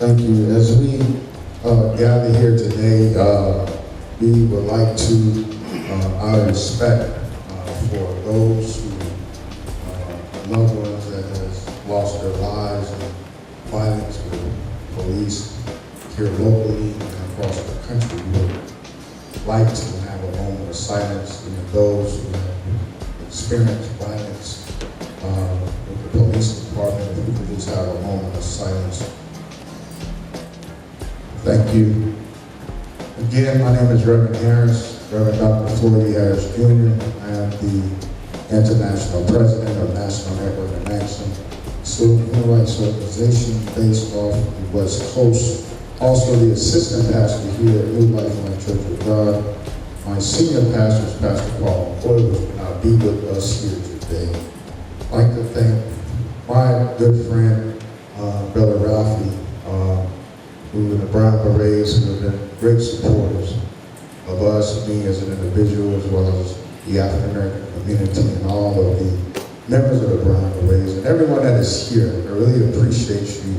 Thank you. As we gather here today, we would like to our respect for those who loved ones that has lost their lives in violence with police here locally and across the country. We would like to have a moment of silence for those who have experienced violence with the police department. If we could just have a moment of silence. Thank you. Again, my name is Reverend Harris, Reverend Dr. Floyd D. Harris Jr. I am the International President of National Network of Action, Civil Human Rights Organization based off the West Coast. Also the Assistant Pastor here at New Life on Church of God. My Senior Pastor is Pastor Paul McCoy, who will not be with us here today. I'd like to thank my good friend, Brother Ralphie, who in the Brown Berets, who have been great supporters of us, me as an individual, as well as the African American community and all of the members of the Brown Berets, and everyone that is here. I really appreciate you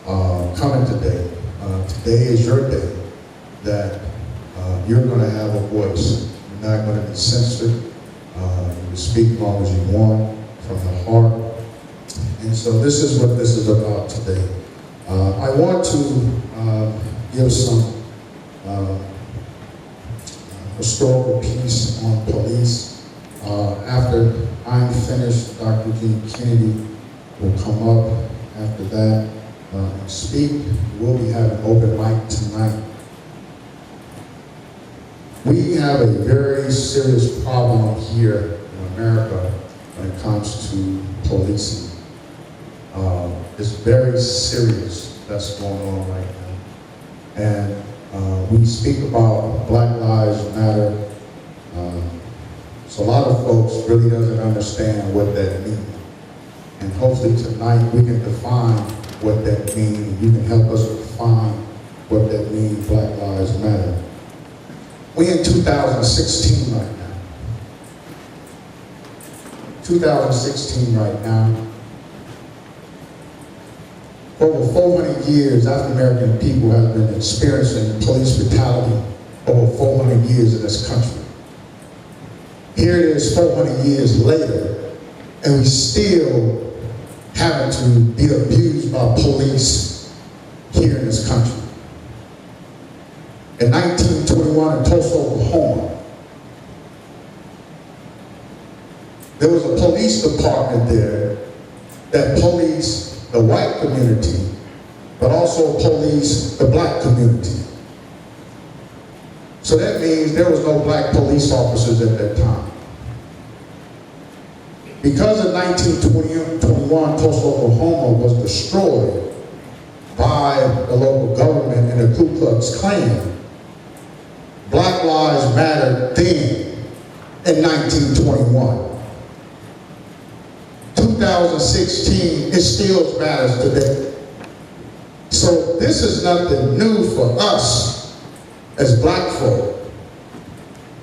coming today. Today is your day that you're going to have a voice. You're not going to be censored. You can speak as long as you want from the heart. And so this is what this is about today. I want to give some historical piece on police. After I'm finished, Dr. G. Kennedy will come up after that and speak. We'll be having open mic tonight. We have a very serious problem here in America when it comes to policing. It's very serious that's going on right now. And we speak about Black Lives Matter. So a lot of folks really doesn't understand what that means. And hopefully tonight we can define what that means. You can help us define what that means, Black Lives Matter. We're in 2016 right now. 2016 right now. Over 400 years, African American people have been experiencing police brutality over 400 years in this country. Here it is 400 years later, and we still having to be abused by police here in this country. In 1921 in Tulsa, Oklahoma, there was a police department there that policed the white community, but also policed the black community. So that means there was no black police officers at that time. Because in 1921, Tulsa, Oklahoma was destroyed by the local government and the Ku Klux Klan, Black Lives Mattered then in 1921. 2016, it still matters today. So this is nothing new for us as black folk.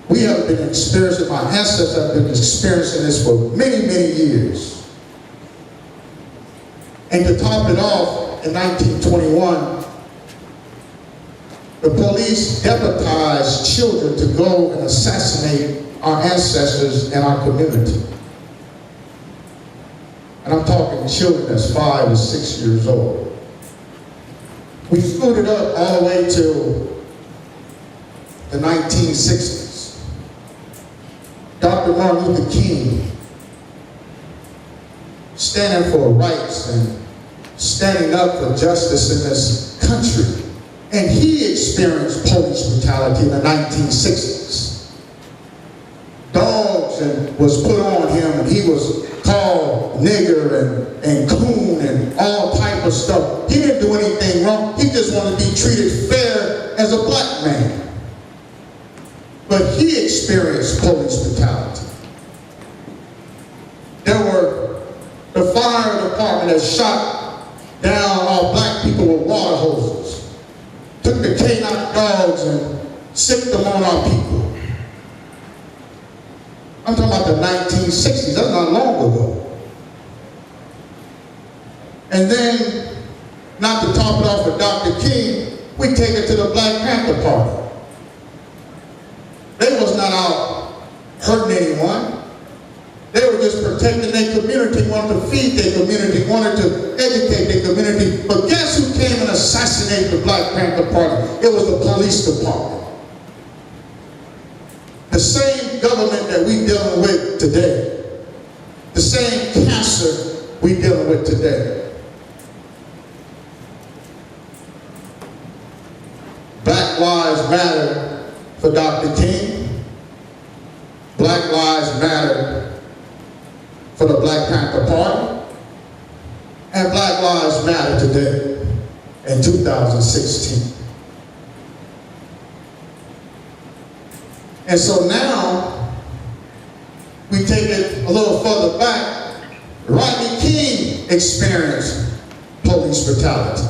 We have been experiencing, my ancestors have been experiencing this for many, many years. And to top it off, in 1921, the police deputized children to go and assassinate our ancestors and our community. And I'm talking children that's 5 or 6 years old. We scooted up all the way to the 1960s. Dr. Martin Luther King standing for rights and standing up for justice in this country. And he experienced police brutality in the 1960s. Dogs was put on him, and he was called nigger and coon and all type of stuff. He didn't do anything wrong. He just wanted to be treated fair as a black man. But he experienced police brutality. There were the fire department that shot down all black people with water hoses, took the canine dogs and sicked them on our people. I'm talking about the 1960s, that's not long ago. And then not to top it off with Dr. King, we take it to the Black Panther Party. They was not out hurting anyone. They were just protecting their community, wanted to feed their community, wanted to educate their community. But guess who came and assassinated the Black Panther Party? It was the police department. The same government that we dealing with today. The same cancer we dealing with today. Black Lives Matter for Dr. King. Black Lives Matter for the Black Panther Party. And Black Lives Matter today in 2016. And so now, we take it a little further back. Rodney King experienced police brutality.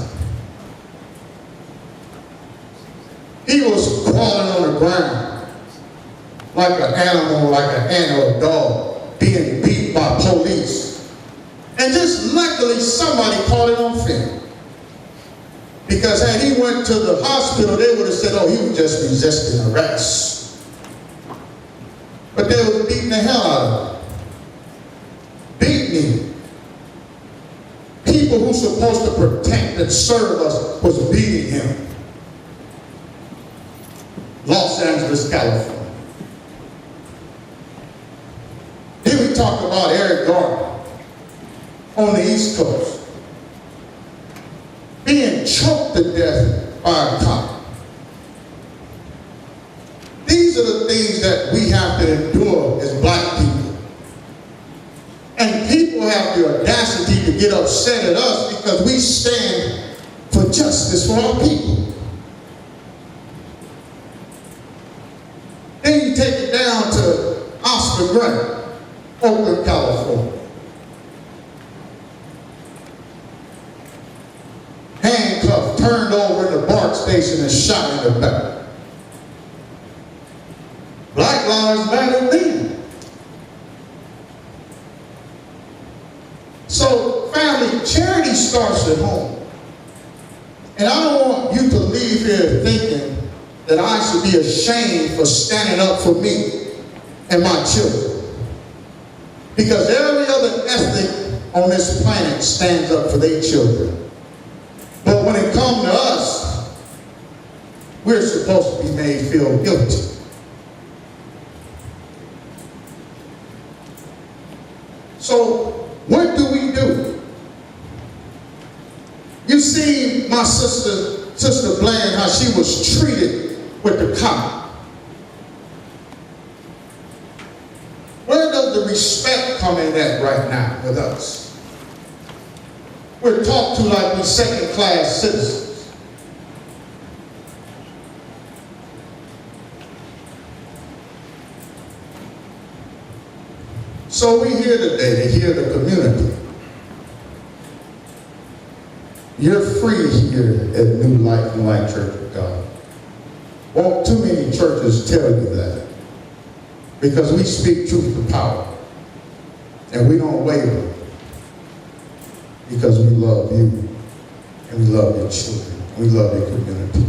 He was crawling on the ground like an animal, like an ant or a dog, being beat by police. And just luckily somebody caught it on film. Because had he went to the hospital, they would have said, oh, he was just resisting arrest. But they were beating the hell out of him. Beating him. People who supposed to protect and serve us was beating him. Los Angeles, California. Then we talked about Eric Garner on the East Coast. Being choked to death by a cop. These are the things that we have to endure as black people. And people have the audacity to get upset at us because we stand for justice for our people. Then you take it down to Oscar Grant, Oakland, California. Handcuffed, turned over in the BART station and shot in the back. Black Lives Matter then. So, family, charity starts at home. And I don't want you to leave here thinking that I should be ashamed for standing up for me and my children. Because every other ethnic on this planet stands up for their children. But when it comes to us, we're supposed to be made feel guilty. So, what do we do? You see my sister Bland, how she was treated with the cop. Where does the respect come in at right now with us? We're talked to like we're second-class citizens. So we're here today to hear the community. You're free here at New Life and Light Church of God. Won't too many churches tell you that. Because we speak truth to power. And we don't waver. Because we love you. And we love your children. We love your community.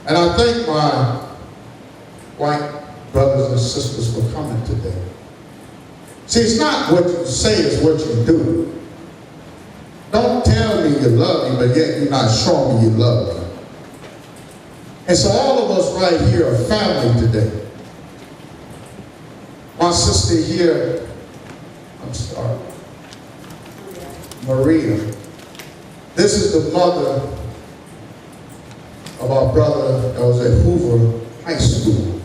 And I thank my white brothers and sisters for coming today. See, it's not what you say, it's what you do. Don't tell me you love me, but yet you're not showing me you love me. And so all of us right here are family today. My sister here, I'm sorry, Maria. This is the mother of our brother that was at Hoover High School.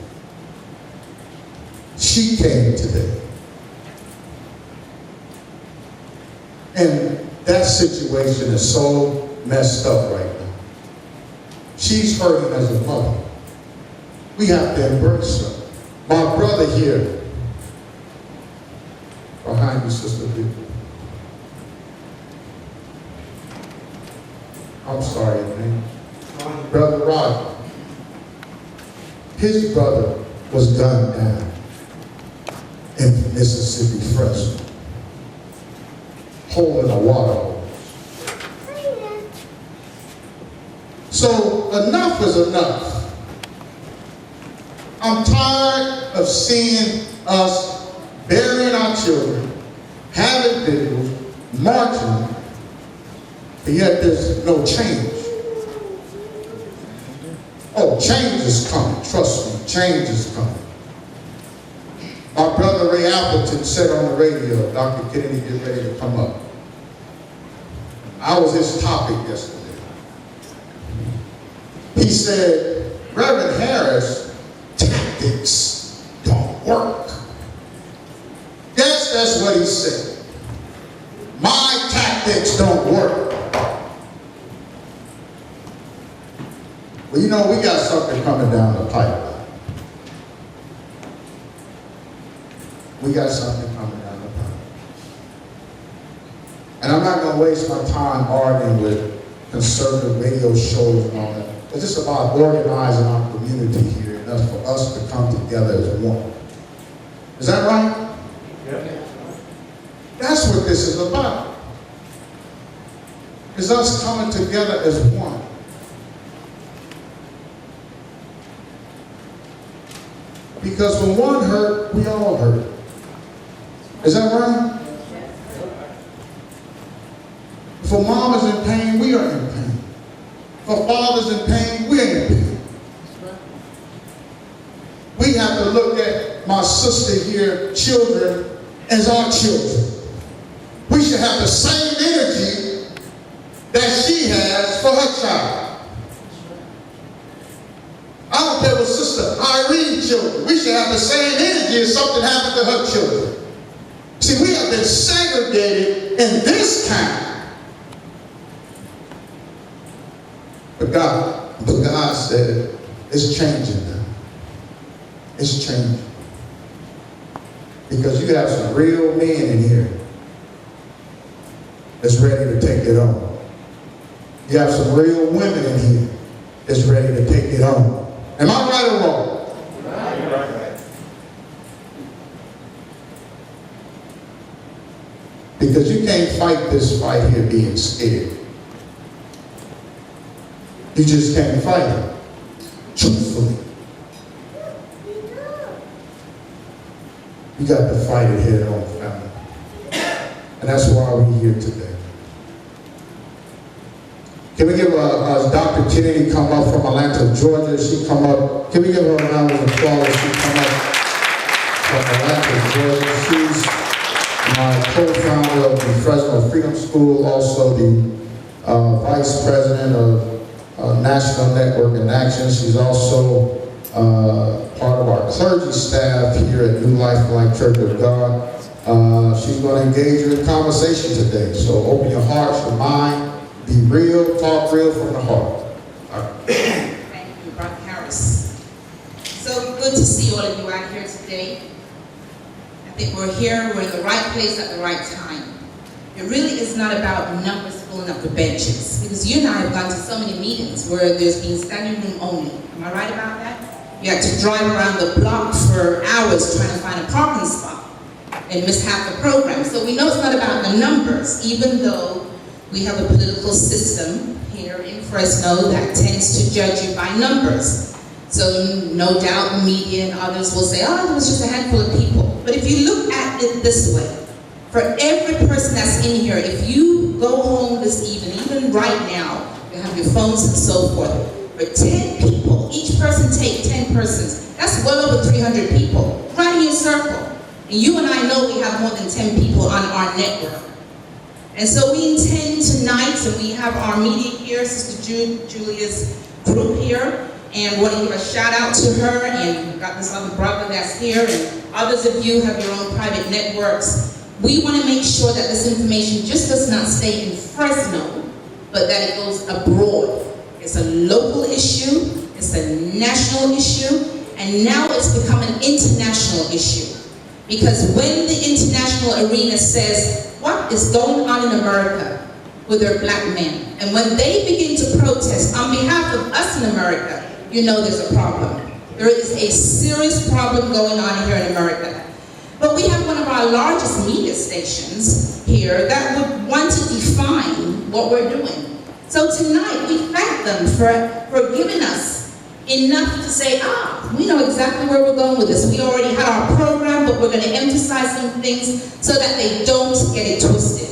She came today. And that situation is so messed up right now. She's hurting as a mother. We have to embrace her. My brother here, behind you, Sister B. I'm sorry, man. Brother Roger. His brother was gunned down in Mississippi, Fresno, holding a water hole. So enough is enough. I'm tired of seeing us burying our children, having videos, marching, and yet there's no change. Oh, change is coming. Trust me, change is coming. Our brother Ray Appleton said on the radio, Dr. Kennedy, get ready to come up. I was his topic yesterday. He said, Reverend Harris, tactics don't work. Yes, that's what he said. My tactics don't work. Well, you know, we got something coming down the pipeline. We got something coming down the pipeline. And I'm not going to waste my time arguing with conservative radio shows and all that. It's just about organizing our community here and for us to come together as one. Is that right? Yeah. That's what this is about. It's us coming together as one. Because when one hurt, we all hurt. Is that right? If a mom is in pain, we are in pain. If a father's in pain, we're in pain. We have to look at my sister here, children, as our children. We should have the same energy that she has for her child. I don't care what Sister Irene's children. We should have the same energy if something happened to her children. See, we have been segregated in this town. But God said, it's changing now. It's changing. Because you have some real men in here that's ready to take it on. You have some real women in here that's ready to take it on. Am I right or wrong? Right. Because you can't fight this fight here being scared. You just can't fight it. Truthfully. You got to fight it head on, family. And that's why we're here today. Can we give Dr. Kennedy come up from Atlanta, Georgia? She come up. Can we give her a round of applause? She come up from Atlanta, Georgia. She's my co-founder of the Fresno Freedom School, also the vice president of National Network in Action. She's also part of our clergy staff here at New Life Life Church of God. She's going to engage you in conversation today. So open your hearts, your mind. Be real, talk real from the heart. Thank you, Brother Harris. So good to see all of you out here today. I think we're in the right place at the right time. It really is not about numbers filling up the benches, because you and I have gone to so many meetings where there's been standing room only. Am I right about that? You have to drive around the block for hours trying to find a parking spot and miss half the program. So we know it's not about the numbers, even though we have a political system here in Fresno that tends to judge you by numbers. So no doubt the media and others will say, oh, it was just a handful of people. But if you look at it this way, for every person that's in here, if you go home this evening, even right now, you have your phones and so forth, for 10 people, each person take 10 persons, that's well over 300 people, right in your circle. And you and I know we have more than 10 people on our network. And so we intend tonight, and we have our media here, Sister Julia's group here, and want to give a shout out to her, and we've got this other brother that's here, and others of you have your own private networks. We want to make sure that this information just does not stay in Fresno, but that it goes abroad. It's a local issue, it's a national issue, and now it's become an international issue. Because when the international arena says, what is going on in America with their black men? And when they begin to protest on behalf of us in America, you know there's a problem. There is a serious problem going on here in America. But we have one of our largest media stations here that would want to define what we're doing. So tonight, we thank them for giving us enough to say, we know exactly where we're going with this. We already had our program, but we're going to emphasize some things so that they don't get it twisted.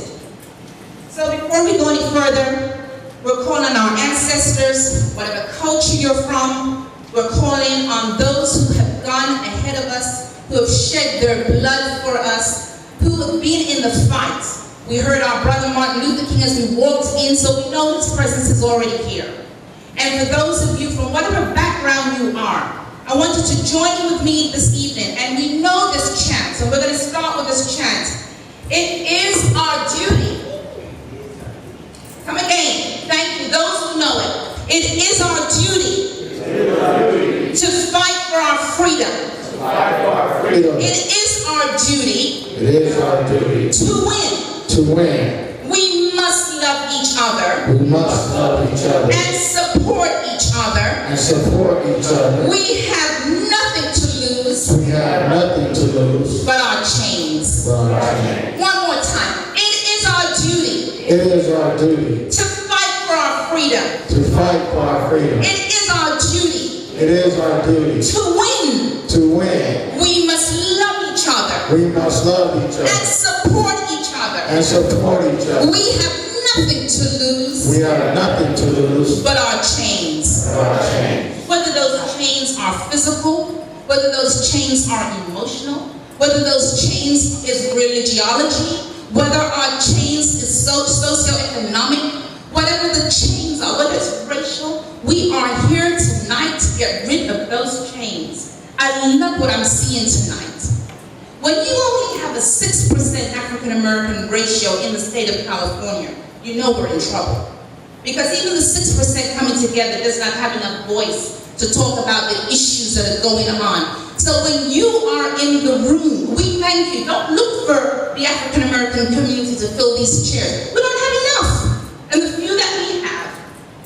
So before we go any further, we're calling on our ancestors, whatever culture you're from. We're calling on those who have gone ahead of us, who have shed their blood for us, who have been in the fight. We heard our brother Martin Luther King as we walked in, so we know his presence is already here. And for those of you from whatever background you are, I want you to join in with me this evening. And we know this chant, so we're going to start with this chant. It is our duty. Come again. Thank you. Those who know it. It is our duty to fight for our freedom. It is our duty to win. We must love each other. And support each other. We have nothing to lose. But our chains. One more time. It is our duty to fight for our freedom. It is our duty to win. We must love each other. And support each other. We have nothing to lose. But our chains. Whether those chains are physical, whether those chains are emotional, whether those chains is religiology, whether our chains is socioeconomic, whatever the chains are, whether it's racial, we are here tonight to get rid of those chains. I love what I'm seeing tonight. When you only have a 6% African American ratio in the state of California, you know we're in trouble. Because even the 6% coming together does not have enough voice to talk about the issues that are going on. So when you are in the room, we thank you. Don't look for the African American community to fill these chairs. We don't have enough. And the few that we have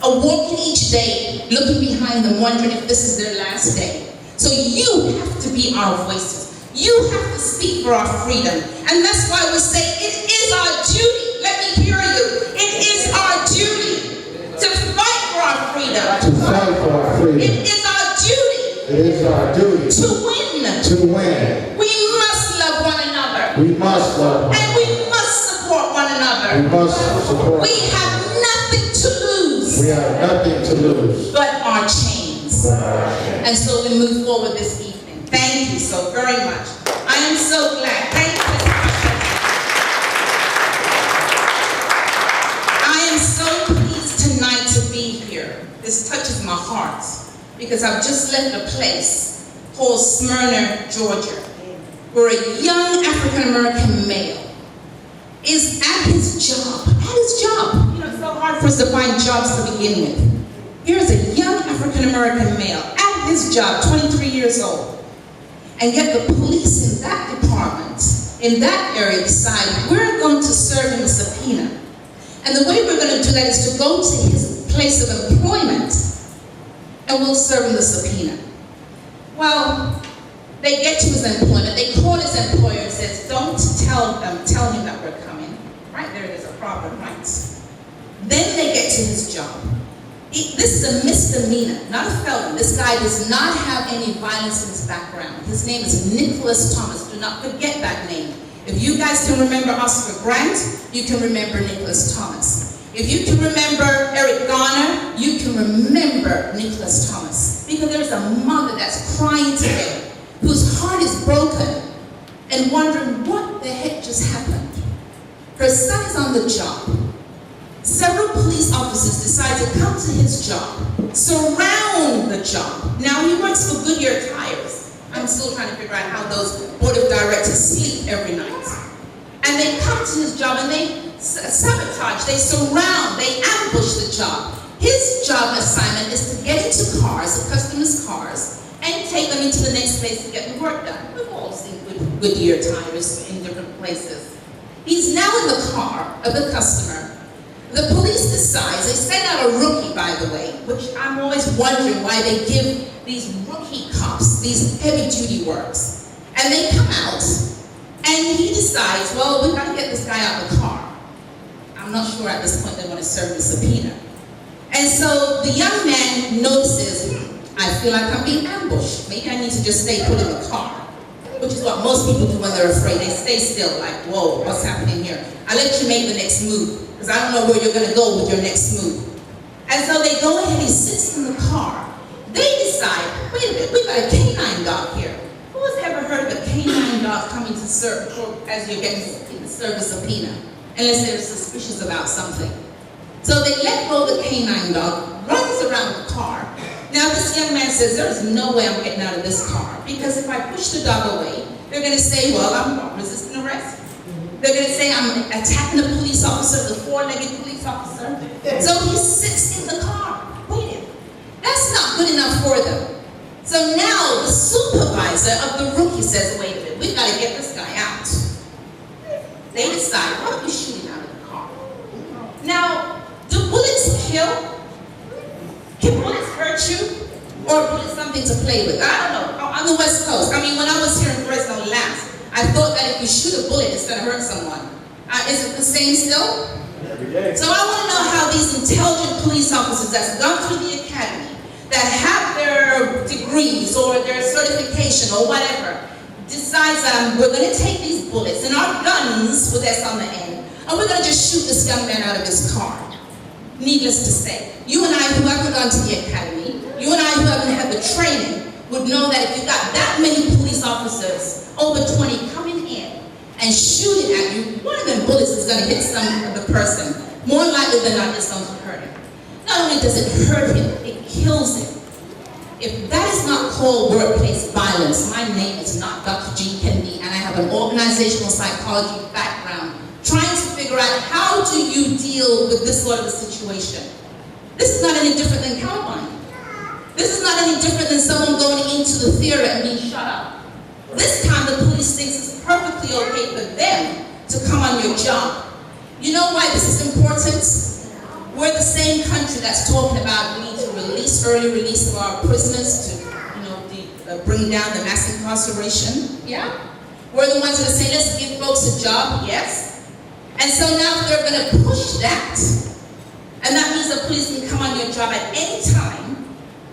are walking each day, looking behind them, wondering if this is their last day. So you have to be our voices. You have to speak for our freedom. And that's why we say it is our duty. Let me hear you. It is our duty to fight for our freedom. It is our duty to win. We must love one another. And we must support one another. We have nothing to lose. But our chains. And so we move forward this evening. Thank you so very much. I am so glad. Thank you. I am so pleased tonight to be here. This touches my heart because I've just left a place called Smyrna, Georgia, where a young African American male is at his job. You know, it's so hard for us to find jobs to begin with. Here's a young African American male at his job, 23 years old. And yet the police in that department, in that area, decide we're going to serve him a subpoena. And the way we're going to do that is to go to his place of employment and we'll serve him the subpoena. Well, they get to his employment, they call his employer and says, don't tell him that we're coming. Right there's a problem, right? Then they get to his job. This is a misdemeanor, not a felony. This guy does not have any violence in his background. His name is Nicholas Thomas. Do not forget that name. If you guys can remember Oscar Grant, you can remember Nicholas Thomas. If you can remember Eric Garner, you can remember Nicholas Thomas. Because there's a mother that's crying today, whose heart is broken, and wondering what the heck just happened. Her son is on the job. Several police officers decide to come to his job, surround the job. Now he works for Goodyear Tires. I'm still trying to figure out how those board of directors sleep every night. And they come to his job and they sabotage, they surround, they ambush the job. His job assignment is to get into cars, the customers' cars, and take them into the next place to get the work done. We've all seen Goodyear Tires in different places. He's now in the car of the customer. The police decides, they send out a rookie, by the way, which I'm always wondering why they give these rookie cops these heavy-duty works. And they come out, and he decides, well, we've got to get this guy out of the car. I'm not sure at this point they want to serve the subpoena. so the young man notices, I feel like I'm being ambushed. Maybe I need to just stay put in the car, which is what most people do when they're afraid. They stay still, like, whoa, what's happening here? I'll let you make the next move, because I don't know where you're going to go with your next move. And so they go ahead, he sits in the car. They decide, wait a minute, we got a canine dog here. Who has ever heard of a canine dog coming to serve, or as you're getting to serve a subpoena, unless they're suspicious about something? So they let go of the canine dog, runs around the car. Now this young man says, there is no way I'm getting out of this car, because if I push the dog away, they're going to say, well, I'm resisting arrest. They're going to say I'm attacking the police officer, the four-legged police officer. So he sits in the car, waiting. That's not good enough for them. So now the supervisor of the rookie says, wait a minute, we've got to get this guy out. They decide, why don't we shoot him out of the car? Now, do bullets kill? Can bullets hurt you? Or bullets something to play with? I don't know. On the West Coast, I mean, when I was here in Fresno last, I thought that if you shoot a bullet, it's going to hurt someone. Is it the same still? Every day. So I want to know how these intelligent police officers that's gone through the academy, that have their degrees or their certification or whatever, decides we're going to take these bullets and our guns with S on the end, and we're going to just shoot this young man out of his car. Needless to say, you and I who haven't gone to the academy, you and I who haven't had the training, would know that if you've got that many police officers, over 20, coming in and shooting at you, one of them bullets is going to hit the person. More likely than not, it's going to hurt him. Not only does it hurt him, it kills him. If that is not called workplace violence, my name is not Dr. G. Kennedy, and I have an organizational psychology background trying to figure out how do you deal with this sort of a situation. This is not any different than Columbine. This is not any different than someone going into the theater and being shut up. This time the police thinks it's perfectly okay for them to come on your job. You know why this is important? We're the same country that's talking about we need to early release of our prisoners to bring down the mass incarceration. Yeah? We're the ones that are saying, let's give folks a job. Yes? And so now they're going to push that. And that means the police can come on your job at any time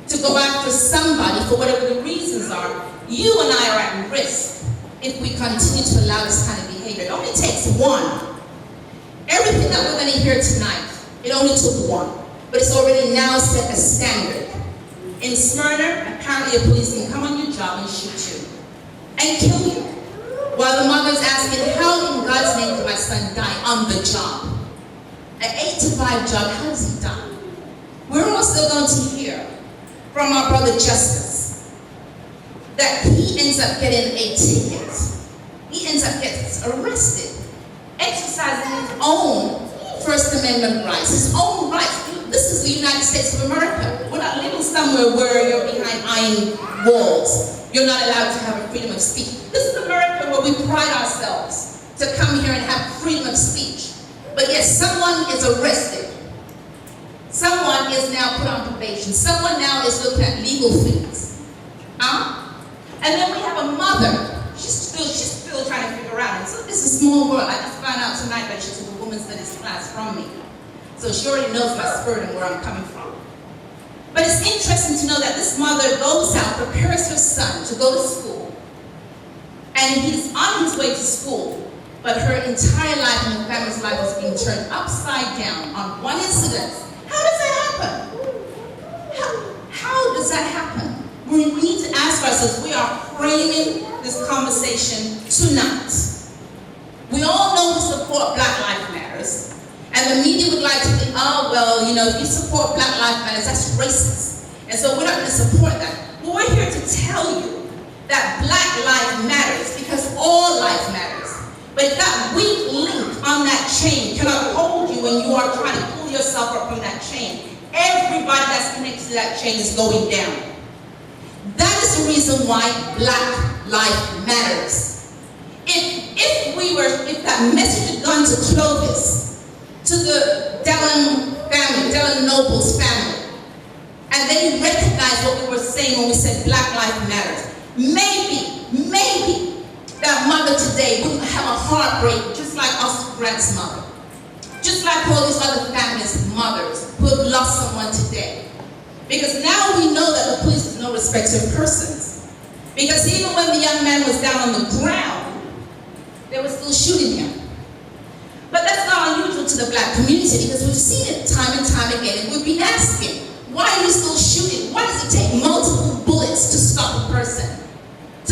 to go after somebody for whatever the reasons are. You and I are at risk if we continue to allow this kind of behavior. It only takes one. Everything that we're going to hear tonight, it only took one. But it's already now set a standard. In Smyrna, apparently a police can come on your job and shoot you and kill you. While the mother's asking, how in God's name did my son die on the job? An 8 to 5 job, how does he die? We're also going to hear from our brother Justice that he ends up getting a ticket. He ends up getting arrested, exercising his own First Amendment rights, his own rights. This is the United States of America. We're not living somewhere where you're behind iron walls. You're not allowed to have a freedom of speech. This is America where we pride ourselves to come here and have freedom of speech. But yet someone is arrested. Someone is now put on probation. Someone now is looking at legal fees. And then we have a mother. She's still trying to figure out. And so this is a small world. I just found out tonight that she took a women's studies class from me. So she already knows my spirit and where I'm coming from. But it's interesting to know that this mother goes out, prepares her son to go to school. And he's on his way to school. But her entire life and her family's life is being turned upside down on one incident. How does that happen? How does that happen? We need to ask ourselves, we are framing this conversation tonight. We all know we support Black Lives Matters. And the media would like to think, oh, well, if you support Black Lives Matters, that's racist. And so we're not going to support that. Well, we're here to tell you that Black Lives Matters because all life matters. But if that weak link on that chain cannot hold you when you are trying to pull yourself up from that chain, everybody that's connected to that chain is going down. That is the reason why Black Lives Matters. If that message had gone to Clovis, to the Dallin family, Dallin Noble's family, and they recognized what we were saying when we said Black Lives Matters, maybe that mother today wouldn't have a heartbreak just like Oscar Grant's mother. Just like all these other families' mothers who have lost someone today. Because now we know that the police is no respecter of persons. Because even when the young man was down on the ground, they were still shooting him. But that's not unusual to the black community, because we've seen it time and time again, and we've been asking, why are you still shooting? Why does it take multiple bullets to stop a person?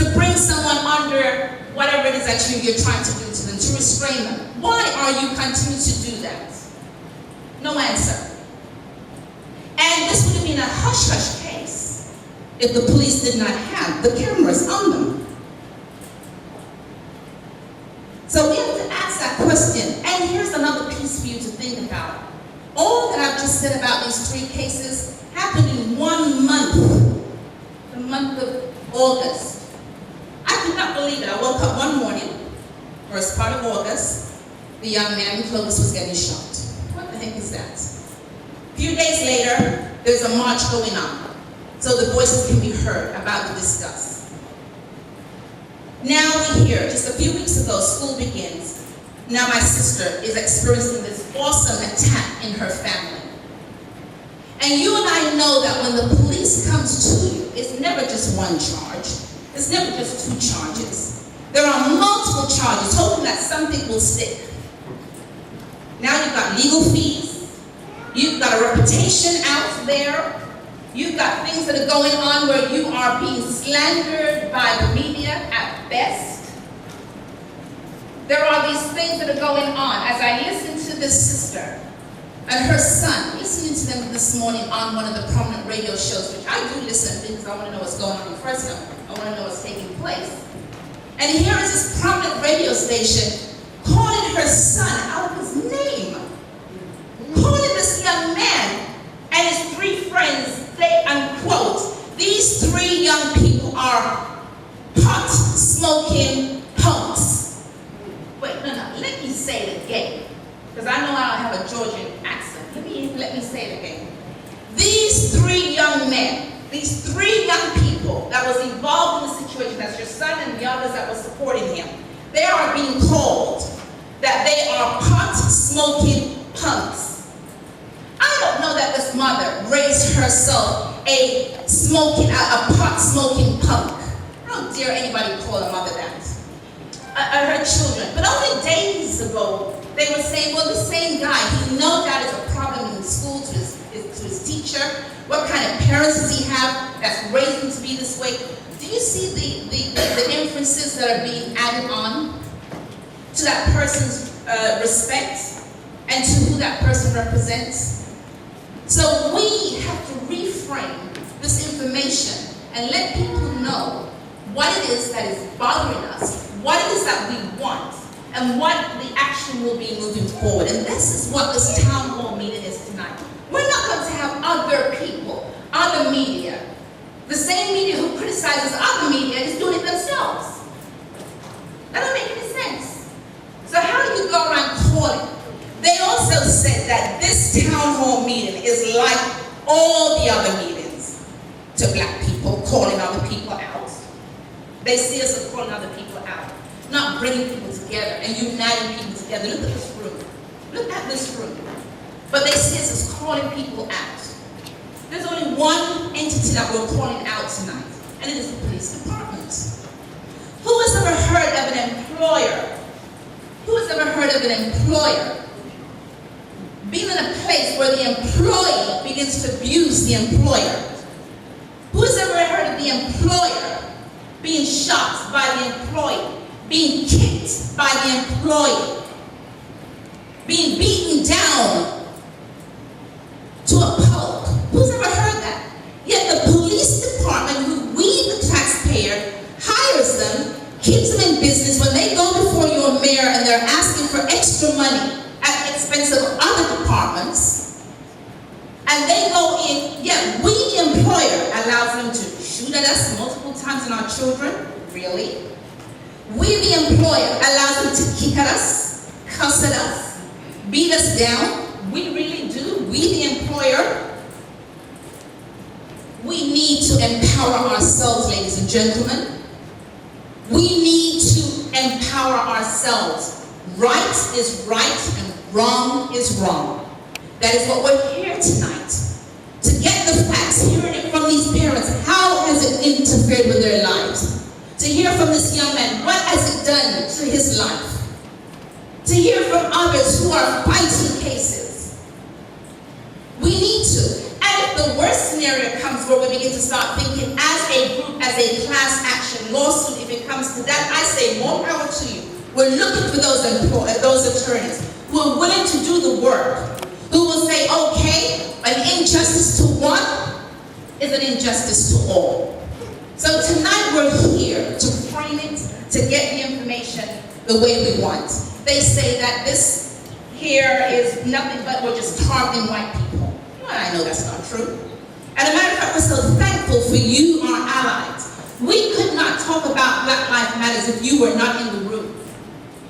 To bring someone under whatever it is that you're trying to do to them, to restrain them. Why are you continuing to do that? No answer. And this would have been a hush-hush case if the police did not have the cameras on them. So we have to ask that question. And here's another piece for you to think about. All that I've just said about these three cases happened in 1 month, the month of August. I could not believe it. I woke up one morning, first part of August, the young man in Clovis was getting shot. What the heck is that? A few days later, there's a march going on, so the voices can be heard about the discuss. Now we hear, just a few weeks ago, school begins. Now my sister is experiencing this awesome attack in her family. And you and I know that when the police comes to you, it's never just one charge. It's never just two charges. There are multiple charges, hoping that something will stick. Now you've got legal fees. You've got a reputation out there. You've got things that are going on where you are being slandered by the media at best. There are these things that are going on. As I listen to this sister and her son, listening to them this morning on one of the prominent radio shows, which I do listen because I want to know what's going on in Fresno. I want to know what's taking place. And here is this prominent radio station calling her son out of his name. Calling this young man and his three friends, they unquote, these three young people are pot-smoking punks. Wait, no, let me say it again. Because I know I don't have a Georgian accent. Let me say it again. These three young men, these three young people that was involved in the situation, that's your son and the others that were supporting him, they are being called that they are pot-smoking punks. I don't know that this mother raised herself a pot-smoking punk. I don't dare anybody call a mother that. Her children. But only days ago, they were saying, well, the same guy, he knows that is a problem in school to his teacher. What kind of parents does he have that's raised him to be this way? Do you see the inferences that are being added on to that person's respect and to who that person represents? So we have to reframe this information and let people know what it is that is bothering us, what it is that we want, and what the action will be moving forward. And this is what this town hall meeting is tonight. We're not going to have other people, other media. The same media who criticizes other media is doing it themselves. That doesn't make any sense. So how do you go around calling? They also said that this town hall meeting is like all the other meetings to black people, calling other people out. They see us as calling other people out, not bringing people together and uniting people together. Look at this room. Look at this room. But they see us as calling people out. There's only one entity that we're calling out tonight, and it is the police department. Who has ever heard of an employer? Who has ever heard of an employer being in a place where the employee begins to abuse the employer? Who has ever heard of the employer being shot by the employee, being kicked by the employee, being beaten down to a pulp? Who's ever heard that? Yet the police department, who we, the taxpayer, hires them, keeps them in business when they go before your mayor and they're asking for extra money at the expense of other departments, and they go in, yet we, the employer, allows them to shoot at us multiple times and our children. Really? We, the employer, allows them to kick at us, cuss at us, beat us down. We really do. We, the employer. We need to empower ourselves, ladies and gentlemen. We need to empower ourselves. Right is right and wrong is wrong. That is what we're here tonight. To get the facts just hearing it from these parents, how has it interfered with their lives? To hear from this young man, what has it done to his life? To hear from others who are fighting cases. We need to. And if the worst scenario comes where we begin to start thinking as a group, as a class action lawsuit, if it comes to that, I say more power to you. We're looking for those attorneys who are willing to do the work, who will say, okay, an injustice to one is an injustice to all. So tonight we're here to frame it, to get the information the way we want. They say that this here is nothing but we're just targeting white people. Well, I know that's not true. And a matter of fact, we're so thankful for you, our allies. We could not talk about Black Lives Matters if you were not in the room.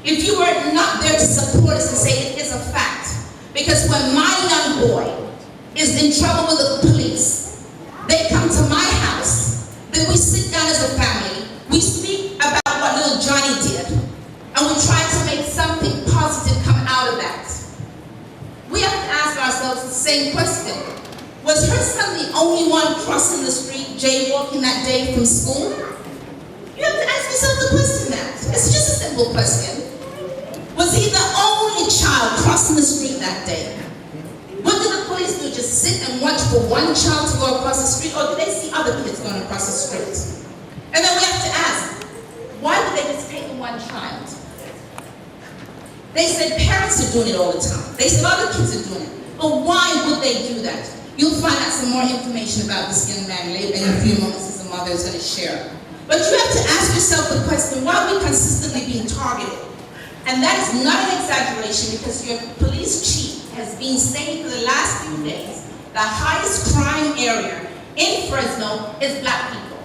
If you were not there to support us and say it is a fact. Because when my young boy is in trouble with the police, they come to my house, then we sit down as a family, we speak about what little Johnny did, and we try to make something positive come out of that. We have to ask ourselves the same question. Was her son the only one crossing the street, jaywalking that day from school? You have to ask yourself the question that. It's just a simple question. Was he the only child crossing the street that day? What did the police do? Just sit and watch for one child to go across the street, or did they see other kids going across the street? And then we have to ask, why did they just take the one child? They said parents are doing it all the time. They said other kids are doing it. But why would they do that? You'll find out some more information about this young man later in a few moments as the mother is going to share. But you have to ask yourself the question, why are we consistently being targeted? And that is not an exaggeration, because your police chief has been saying for the last few days, the highest crime area in Fresno is Black people.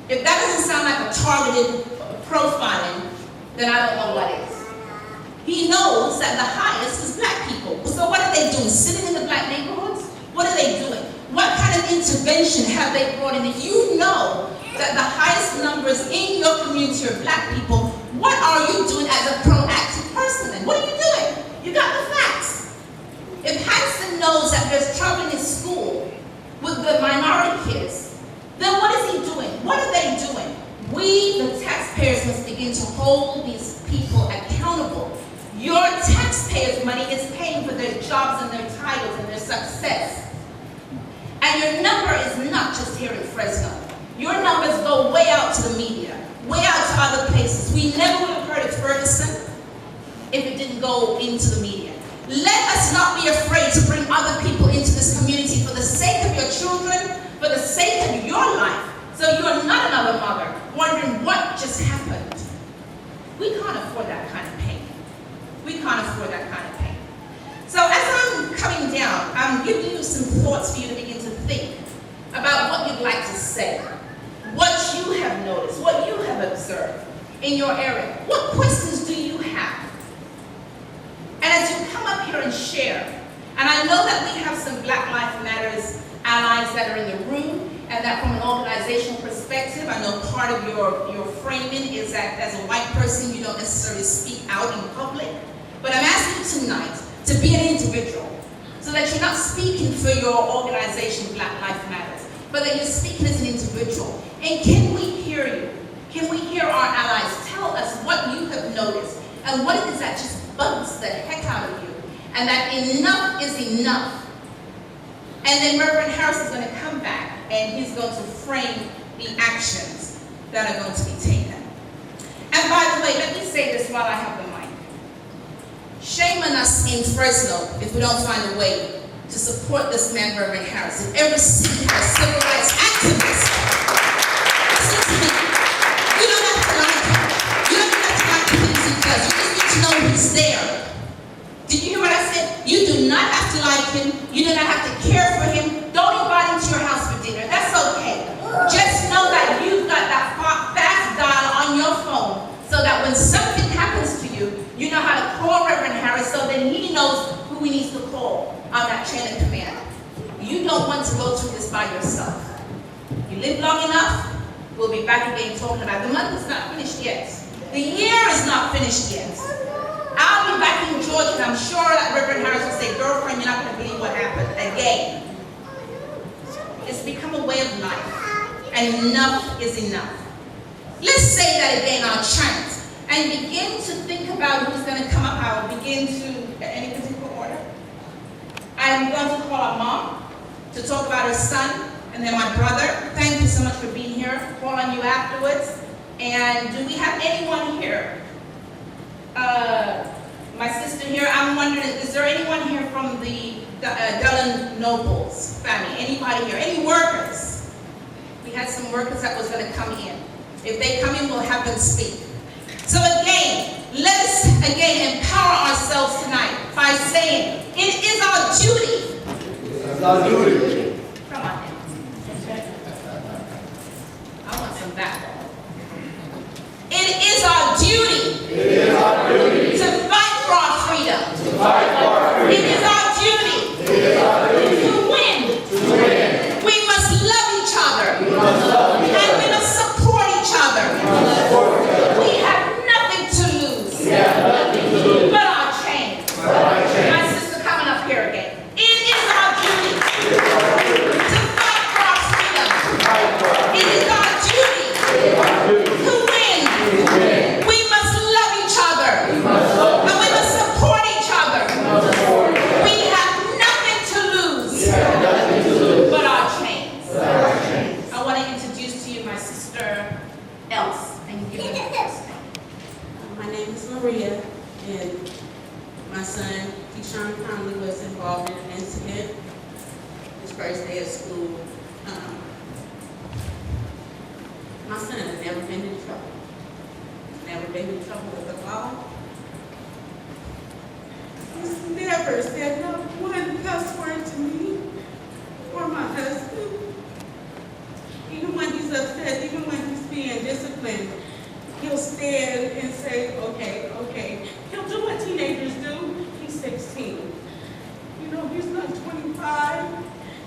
If that doesn't sound like a targeted profiling, then I don't know what is. He knows that the highest is Black people. So what are they doing? Sitting in the Black neighborhoods? What are they doing? What kind of intervention have they brought in? If you know that the highest numbers in your community are Black people, what are you doing as a proactive person then? What are you doing? You got the facts. If Hanson knows that there's trouble in his school with the minority kids, then what is he doing? What are they doing? We, the taxpayers, must begin to hold these people accountable. Your taxpayers' money is paying for their jobs and their titles and their success. And your number is not just here in Fresno. Your numbers go way out to the media, way out to other places. We never would have heard of Ferguson if it didn't go into the media. Let us not be afraid to bring other people into this community for the sake of your children, for the sake of your life, so you're not another mother wondering what just happened. We can't afford that kind of pain. We can't afford that kind of pain. So as I'm coming down, I'm giving you some thoughts for you to begin to think about what you'd like to say, what you have noticed, what you have observed in your area. What questions do you have? And as you come up here and share, and I know that we have some Black Lives Matters allies that are in the room, and that from an organizational perspective, I know part of your framing is that as a white person, you don't necessarily speak out in public. But I'm asking you tonight to be an individual, so that you're not speaking for your organization, Black Lives Matters, but that you're speaking as an individual. And can we hear you? Can we hear our allies tell us what you have noticed, and what it is that just bugs the heck out of you, and that enough is enough? And then Reverend Harris is going to come back, and he's going to frame the actions that are going to be taken. And by the way, let me say this while I have the mic. Shame on us in Fresno if we don't find a way to support this man, Reverend Harris. If every city has civil rights activists, listen to me. You don't have to like him. You don't have to like the things he does. You just need to know he's there. Did you hear what I said? You do not have to like him. You do not have to care for him. Don't invite him to your house for dinner. That's okay. Just know that you've got that fast dial on your phone, so that when something happens to you, you know how to call Reverend Harris, so that he knows who he needs to call on that chain of command. You don't want to go through this by yourself. You live long enough, we'll be back again talking about it. The month is not finished yet. The year is not finished yet. I'll be back in Georgia, and I'm sure that Reverend Harris will say, girlfriend, you're not going to believe what happened again. and enough is enough. Let's say that again, our chant, and begin to think about who's going to come up. I will begin to, any particular order? I'm going to call our mom to talk about her son, and then my brother. Thank you so much for being here. Call on you afterwards. And do we have anyone here? My sister here, I'm wondering, is there anyone here from the Dellen Nobles family? Anybody here? Any workers? We had some workers that was going to come in. If they come in, we'll have them speak. So again, let us again empower ourselves tonight by saying, it is our duty. It's our duty. Come on now. I want some backbone. It is our duty. It is our duty. To fight for our freedom. To fight for our freedom. It is our duty. It is our duty. To win. To win. We must love each other. We must love each And other. we must support each other. We must support each other. We have nothing to lose. We have nothing to lose. But our change. But our change. My sister coming up here again. It is our duty. It is our duty. To fight for our freedom. To fight for our It is our duty. It is our duty. To win. To win. We must love each other. We must love And we must support each other. We must support each other. We have nothing to lose. We have nothing to lose. But our chains. But our chains. I want to introduce to you my sister Else. And you give them first. My name is Maria, and my son, Keyshawn Conley, was involved in an incident his first day of school. My son has never been in trouble. Never been in trouble with the law. He's never said not one cuss word to me or my husband. Even when he's upset, even when he's being disciplined, he'll stand and say, okay, okay. He'll do what teenagers do. He's 16. You know, he's not 25.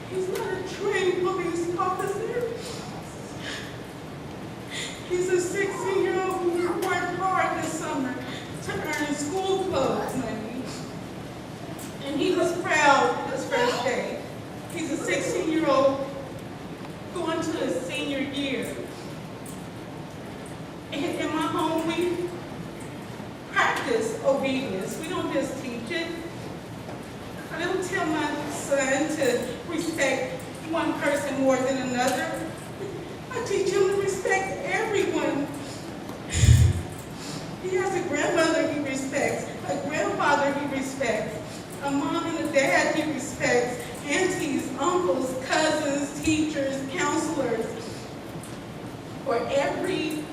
He's not a trained police officer. He's a 16-year-old who worked hard this summer to earn school clothes money. And he was proud his first day. He's a 16-year-old going to his senior year. In my home, we practice obedience. We don't just teach it. I don't tell my son to respect one person more than another. I teach him to respect everyone. He has a grandmother he respects, a grandfather he respects, a mom and a dad he respects, aunties, uncles, cousins, teachers, counselors. For every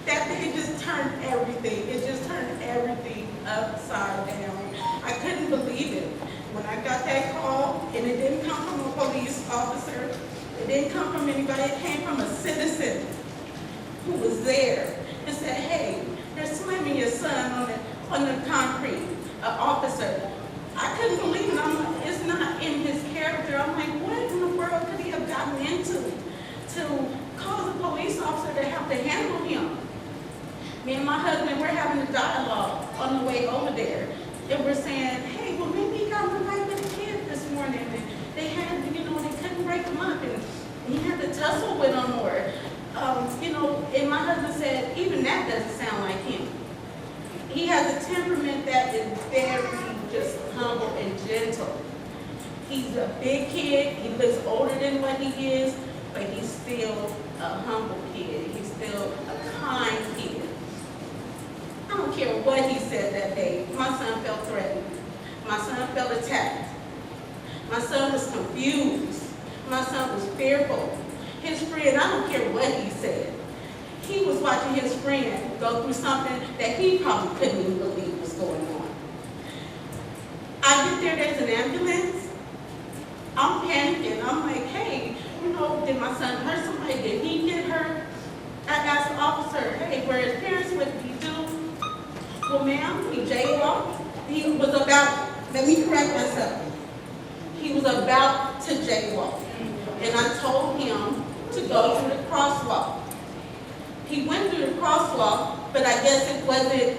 that day just turned everything. It just turned everything upside down. I couldn't believe it. When I got that call, and it didn't come from a police officer, it didn't come from anybody, it came from a citizen who was there and said, hey, they're slamming your son on the concrete, an officer. I couldn't believe it. I'm like, it's not in his character. I'm like, what in the world could he have gotten into to cause a police officer to have to handle him? Me and my husband, we're having a dialogue on the way over there. And we're saying, hey, well, maybe he got in a fight with a kid this morning. And they had, you know, they couldn't break him up. And he had to tussle with him. Or, you know, and my husband said, even that doesn't sound like him. He has a temperament that is very just humble and gentle. He's a big kid. He looks older than what he is, but he's still a humble kid. He's still a kind kid. I don't care what he said that day. My son felt threatened. My son felt attacked. My son was confused. My son was fearful. His friend, I don't care what he said. He was watching his friend go through something that he probably couldn't even believe was going on. I get there, there's an ambulance. I'm panicking. I'm like, hey, you know, did my son hurt somebody? Did he get hurt? I asked the officer, hey, where his parents, what did he do? Well, ma'am, he jaywalked. He was about, let me correct myself. He was about to jaywalk. And I told him to go through the crosswalk. He went through the crosswalk, but I guess it wasn't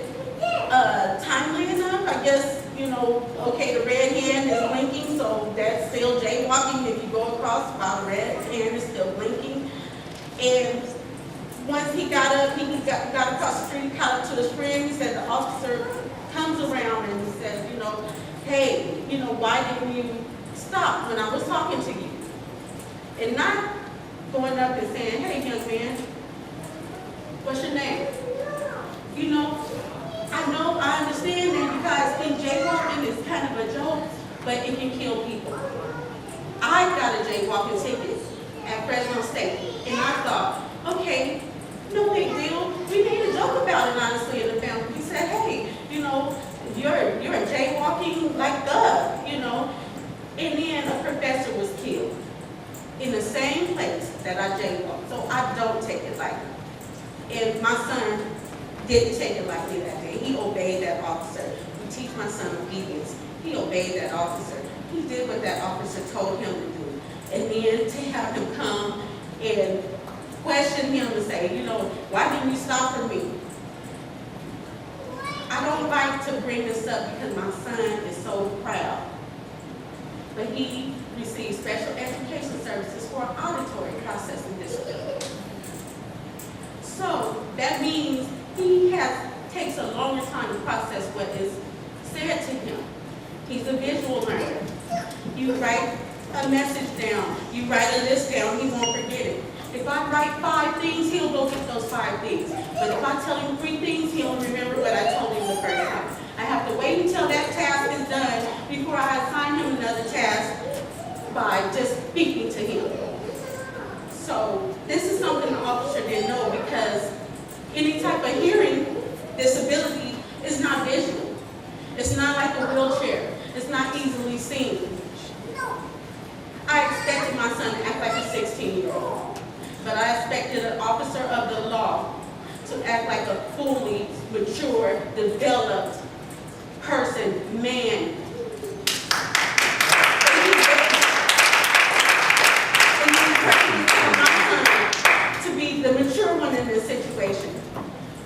timely enough. I guess you know, okay, the red hand is blinking, so that's still jaywalking. If you go across while the red hand is still blinking. And once he got up, he got across the street, got up to his friend. He said the officer comes around and he says, you know, hey, you know, why didn't you stop when I was talking to you? And not going up and saying, hey, young man, what's your name? You know, I understand that you guys think jaywalking is kind of a joke, but it can kill people. I got a jaywalking ticket at Fresno State, and I thought, okay, no big deal. We made a joke about it, honestly, in the family. We said, hey, you know, you're a jaywalking like thug, you know. And then a professor was killed in the same place that I jaywalked. So I don't take it lightly. And my son didn't take it lightly that day. He obeyed that officer. We teach my son obedience. He obeyed that officer. He did what that officer told him to do. And then to have him come and question him and say, you know, why didn't you stop for me? I don't like to bring this up because my son is so proud. But he received special education services for auditory processing disability. So that means he takes a longer time to process what is said to him. He's a visual learner. You write a message down, you write a list down, he won't forget it. If I write 5 things, he'll go get those 5 things. But if I tell him 3 things, he'll remember what I told him the first time. I have to wait until that task is done before I assign him another task by just speaking to him. So this is something the officer didn't know, because any type of hearing disability is not visual. It's not like a wheelchair. It's not easily seen. I expected my son to act like a 16-year-old, but I expected an officer of the law to act like a fully mature, developed person, man. To be the mature one in this situation.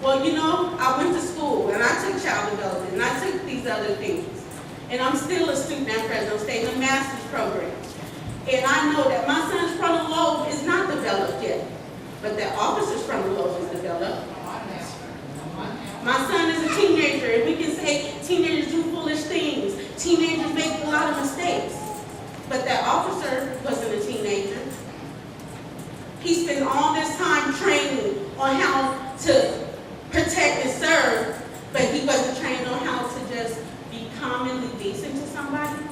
Well, you know, I went to school and I took child development and I took these other things. And I'm still a student at Fresno State in a master's program. And I know that my son's frontal lobe is not developed yet, but that officer's frontal lobe is developed. My son is a teenager, and we can say teenagers do foolish things. Teenagers make a lot of mistakes. But that officer wasn't a teenager. He spent all this time training on how to protect and serve, but he wasn't trained on how to just be commonly decent to somebody.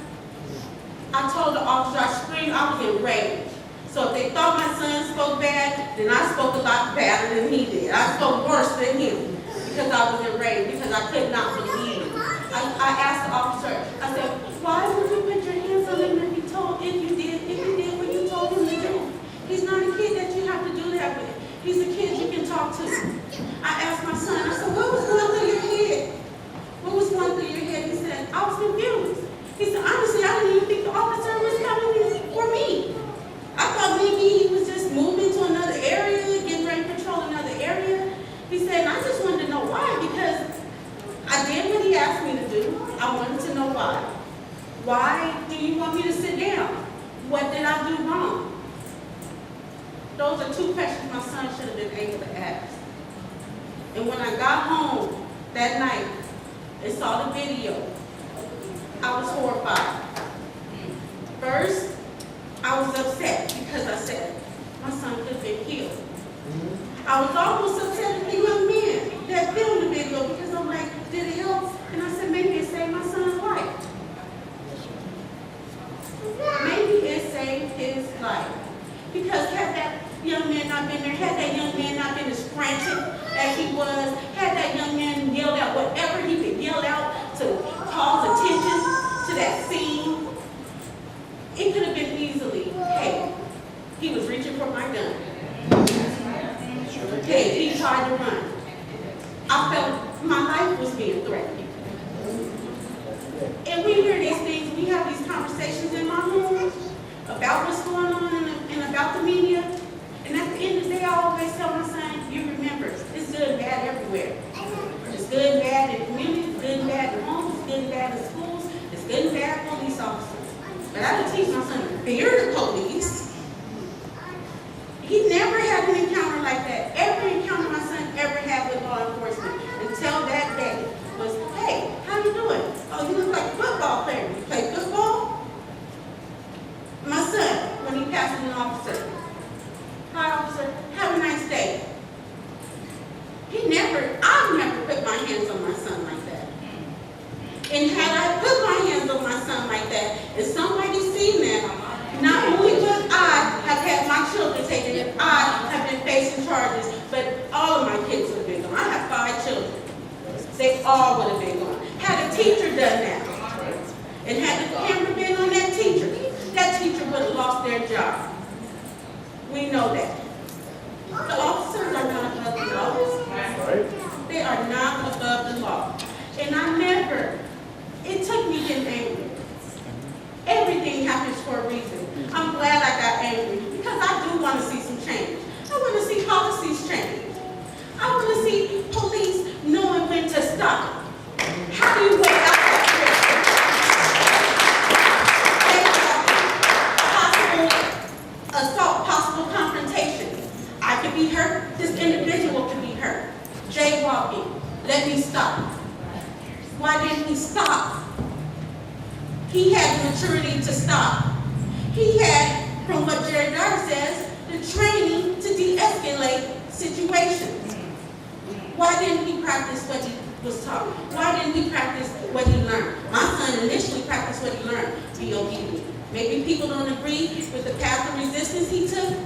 I told the officer, I screamed, I was enraged. So if they thought my son spoke bad, then I spoke a lot better than he did. I spoke worse than him because I was enraged, because I could not believe. I asked the officer, I said, why would you put your hands on him if you did what you told him to do? He's not a kid that you have to do that with. He's a kid you can talk to. I asked my son, I said, what was going through your head? What was going through your head? He said, I was confused. He said, honestly, I didn't even think the officer was coming for me. I thought maybe he was just moving to another area, getting ready to patrol another area. He said, I just wanted to know why, because I did what he asked me to do. I wanted to know why. Why do you want me to sit down? What did I do wrong? Those are 2 questions my son should have been able to ask. And when I got home that night and saw the video, I was horrified. First, I was upset because I said, my son could have been killed. I was almost upset at the young man that filmed the video, because I'm like, did it help? And I said, maybe it saved my son's life. Maybe it saved his life. Because had that young man not been there, had that young man not been as frantic as he was, had that young man yelled out whatever he could yell out to cause attention to that scene, it could have been easily, hey, he was reaching for my gun. Hey, he tried to run. I felt my life was being threatened. And we hear these things, we have these conversations in my room about what's going on and about the media. And at the end of the day, I always tell my son, you remember, it's good and bad everywhere. It's good and bad in the community, it's good and bad in homes, it's good and bad in school. But I didn't teach my son to fear the police. He never had an encounter like that. Every encounter my son ever had with law enforcement until that day was, hey, how you doing? Oh, you look like a football player. You play football? My son, when he passed an officer, hi officer, have a nice day. I've never put my hands on my son like that. And had I put my hands on my son like that, and somebody seen that, not only would I have had my children taken, if I have been facing charges, but all of my kids would have been gone. I have 5 children. They all would have been gone. Had a teacher done that, and had the camera been on that teacher would have lost their job. We know that. The officers are not above the law. They are not above the law. And it took me getting angry. Everything happens for a reason. I'm glad I got angry because I do want to see some change. I want to see policies change. I want to see police knowing when to stop. How do you wait out that risk? Possible assault, possible confrontation. I could be hurt. This individual could be hurt. Jaywalking. Let me stop. Why didn't he stop? He had the maturity to stop. He had, from what Jerry Dyer says, the training to de-escalate situations. Why didn't he practice what he was taught? Why didn't he practice what he learned? My son initially practiced what he learned, be obedient. Maybe people don't agree with the path of resistance he took,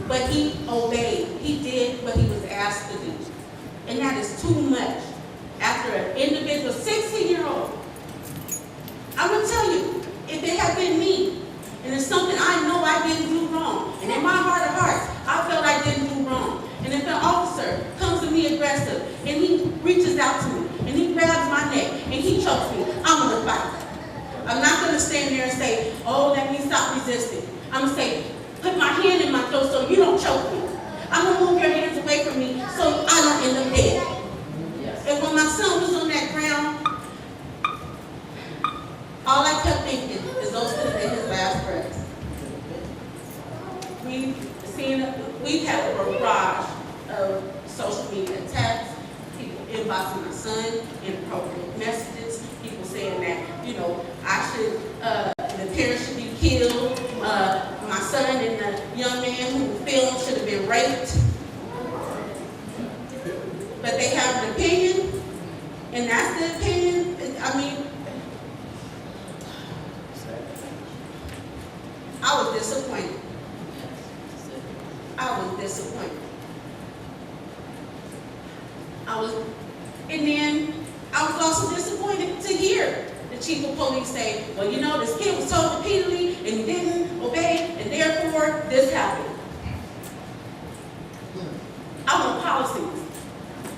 but he obeyed. He did what he was asked to do. And that is too much. After an individual, 16-year-old, I will tell you, if it had been me, and it's something I know I didn't do wrong, and in my heart of hearts, I felt I didn't do wrong. And if an officer comes to me aggressive, and he reaches out to me, and he grabs my neck, and he chokes me, I'm going to fight. I'm not going to stand there and say, oh, let me stop resisting. I'm going to say, put my hand in my throat so you don't choke me. I'm going to move your hands away from me so I don't end up dead. And when my son was on that ground, all I kept thinking is those could have been his last breaths. We've had a barrage of social media attacks, people inboxing my son, inappropriate messages, people saying that, the parents should be killed, my son and the young man who filmed should have been raped. But they have an opinion, and that's the opinion. I was disappointed. And then I was also disappointed to hear the chief of police say, well, this kid was told repeatedly and he didn't obey, and therefore this happened. I want policies.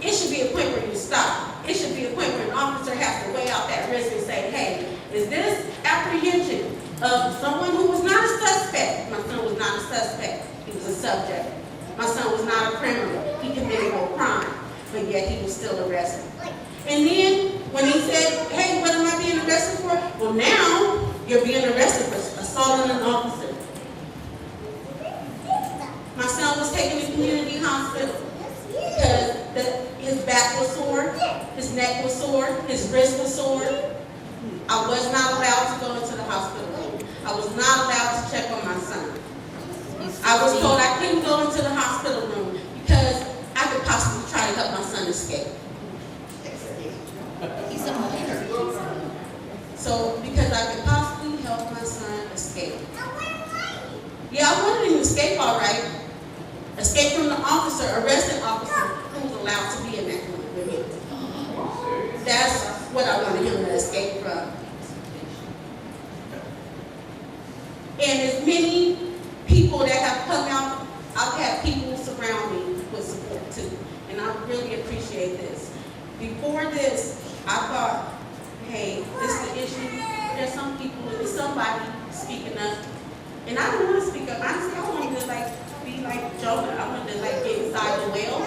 It should be a point where you stop. It should be a point where an officer has to weigh out that risk and say, hey, is this apprehension of someone who was not a suspect? My son was not a suspect. He was a subject. My son was not a criminal. He committed no crime, but yet he was still arrested. And then when he said, hey, what am I being arrested for? Well, now you're being arrested for assaulting an officer. My son was taken to community hospital because his back was sore, his neck was sore, his wrist was sore. I was not allowed to go into the hospital room. I was not allowed to check on my son. I was told I couldn't go into the hospital room because I could possibly try to help my son escape. So, because I could possibly help my son escape. Yeah, I wanted him to escape all right. Escape from the officer, arrested officer, who was allowed to be in that room with me. That's what I wanted him to escape from. And as many people that have come out, I've had people surround me with support too. And I really appreciate this. Before this, I thought, hey, this is the issue. There's some people, there's somebody speaking up. And I don't want to speak up. Honestly, I wanted to be like Jonah. I wanted to get inside the whale.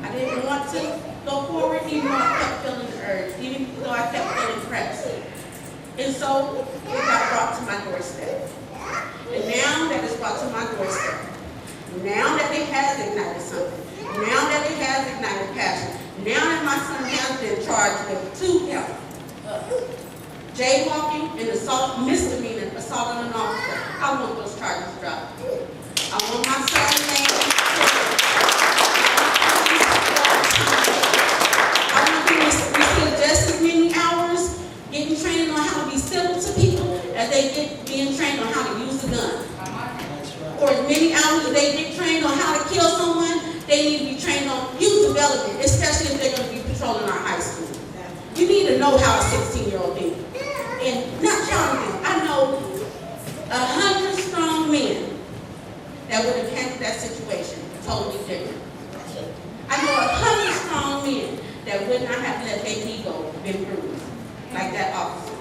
I didn't want to go forward even though I kept feeling the urge, even though I kept feeling pressed. And so it got brought to my doorstep. And now that it's brought to my doorstep, now that it has ignited something, now that it has ignited passion, now that my son has been charged with 2 counts, jaywalking and assault, misdemeanor, assault on an officer, I want those charges dropped. I want my son's name. I want him to receive just as many hours getting trained on how to be civil to people as they get being trained on how to use a gun. Or as many hours as they get trained on how to kill someone, they need to be trained on youth development, especially if they're going to be patrolling our high school. You need to know how a 16-year-old thinks. And not counting them, I know 100 strong men that would have handled that situation totally different. I know 100 strong men that would not have let their ego been bruised like that officer.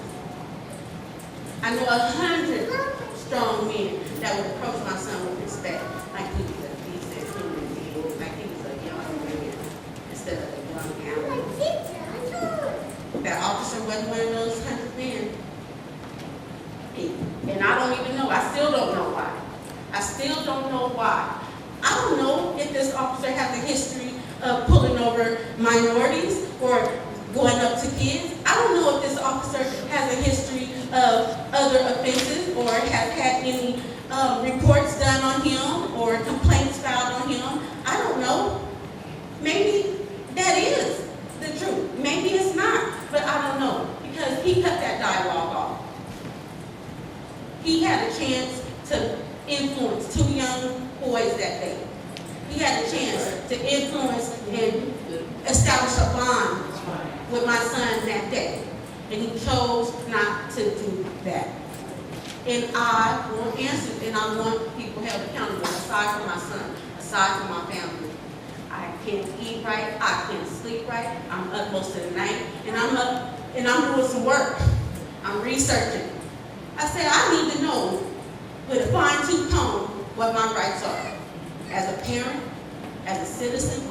I know 100 strong men that would approach my son with respect, like he was a decent human being, like he was a young man instead of a young animal. That officer wasn't one of those 100 men. And I don't even know. I still don't know why. I still don't know why. I don't know if this officer has a history of pulling over minorities or going up to kids. I don't know if this officer has a history of other offenses or has had any reports done on him or complaints filed on him. I don't know. Maybe that is the truth. Maybe it's not, but I don't know because he cut that dialogue off. He had a chance to influence 2 young boys that day. He had a chance to influence and establish a bond with my son that day. And he chose not to do that. And I want answers, and I want people held accountable, aside from my son, aside from my family. I can't eat right, I can't sleep right, I'm up most of the night, and I'm up, and I'm doing some work. I'm researching. I said, I need to know with a fine-tooth comb what my rights are. As a parent, as a citizen,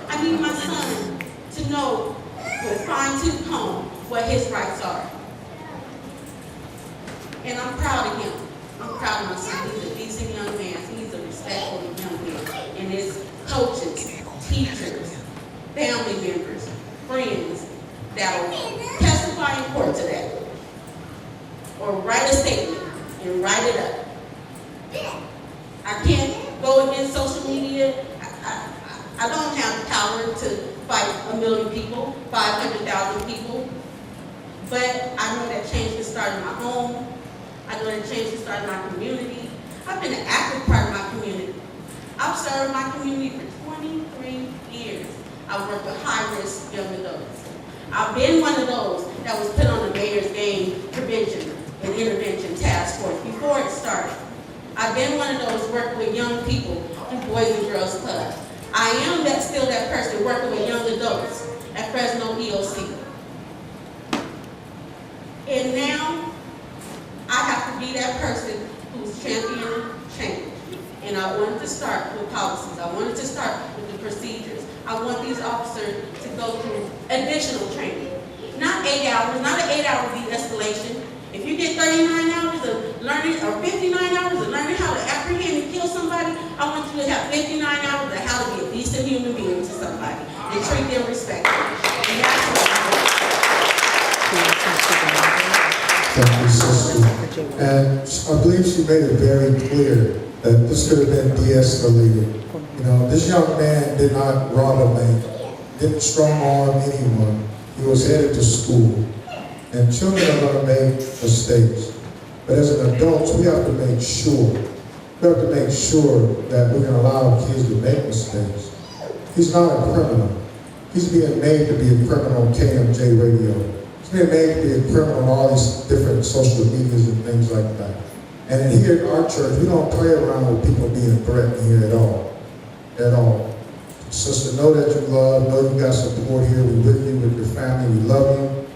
I need my son to know with a fine-tooth comb what his rights are. And I'm proud of him. I'm proud of my son. He's a decent young man. He's a respectful young man. And his coaches, teachers, family members, friends that will testify in court to that. Or write a statement and write it up. I can't go against social media. I don't have the power to fight 1 million people, 500,000 people. But I know that change can start in my home. I know that change can start in my community. I've been an active part of my community. I've served my community for 23 years. I've worked with high-risk young adults. I've been one of those that was put on the mayor's gang prevention and intervention task force before it started. I've been one of those working with young people in Boys and Girls Club. I am still that person working with young adults at Fresno EOC. And now I have to be that person who's championing change. And I wanted to start with policies. I wanted to start with the procedures. I want these officers to go through additional training. Not 8 hours, not an 8-hour de-escalation. If you get 39 hours of learning, or 59 hours of learning how to apprehend and kill somebody, I want you to have 59 hours of how to be a decent human being to somebody and treat them respectfully. And that's what I want. Thank you, sister. And I believe she made it very clear that this could have been de-escalated. You know, this young man did not rob a bank, didn't strong-arm anyone. He was headed to school. And children are going to make mistakes. But as an adult, we have to make sure. We have to make sure that we can allow kids to make mistakes. He's not a criminal. He's being made to be a criminal on KMJ radio. He's being made to be a criminal on all these different social medias and things like that. And here at our church, we don't play around with people being threatened here at all. At all. Sister, know that you love, know you got support here. We're with you, with your family. We love you.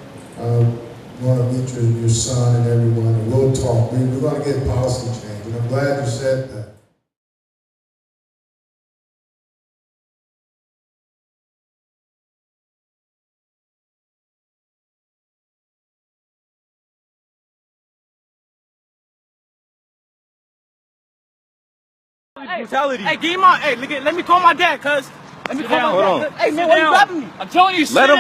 We want to meet your son and everyone, and we'll talk. We're going to get policy change. And I'm glad you said that. Brutality. Hey, give him my. Hey, let me call my dad, cuz. Let me call my Hold dad. on. Hey, man, why you grabbing me? I'm telling you, Let him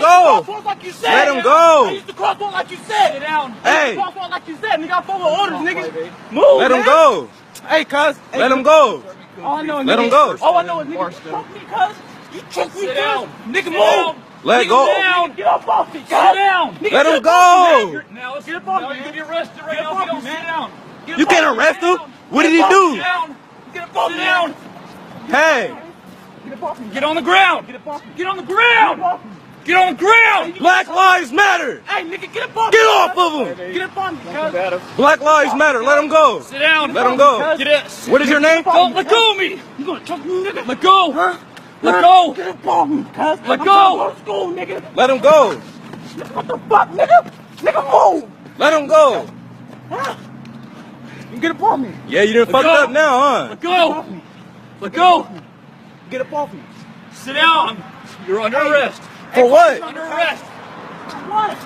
go. Crosswalk like you said. Let him I go. used to crosswalk like you said. Sit down. Hey. Crosswalk like you said. Nigga, I follow orders, nigga. Move, Let him man. go. Hey, cuz. Hey, Let him go. all I know is Let nigga, him go. All I know is nigga, you choke me, cuz. You choke me, Sit down. cuz. Nigga, Sit move. down. Let Nigga, go. move. Nigga, get up off me, cuz. Sit down. Nigga, Let get him up off me, go. man. Now let's Get up off me, Now you're man. gonna be arrested right Get now. up off If you don't me, sit man. down. Get You up off can't me, arrest man. him. What did he Get up off me, do? man. Get up off Sit me, down. man. Hey, Get up off me. Get on the ground. Get up off me. Get on the ground. Get up off me. Get on the ground. Black Lives Matter. Hey, nigga, get up off me. Get off cuz. of him. Get up on me, cuz. Black Lives Matter. Let him go. Sit down. Let him go. Get it. What is your name? Don't let go of me. You gonna choke me, nigga? Let go. Huh? Let Huh? go. Get up off me, cuz. Let I'm go. trying to go to school, nigga. Let him go. What the fuck, nigga? Nigga, move. Let him go. Huh? You get up off me. Yeah, you done fucked go. up now, huh? Let Get up go. off me. Let go. Get up off me. Sit down. You're under arrest. For what? Under arrest. What?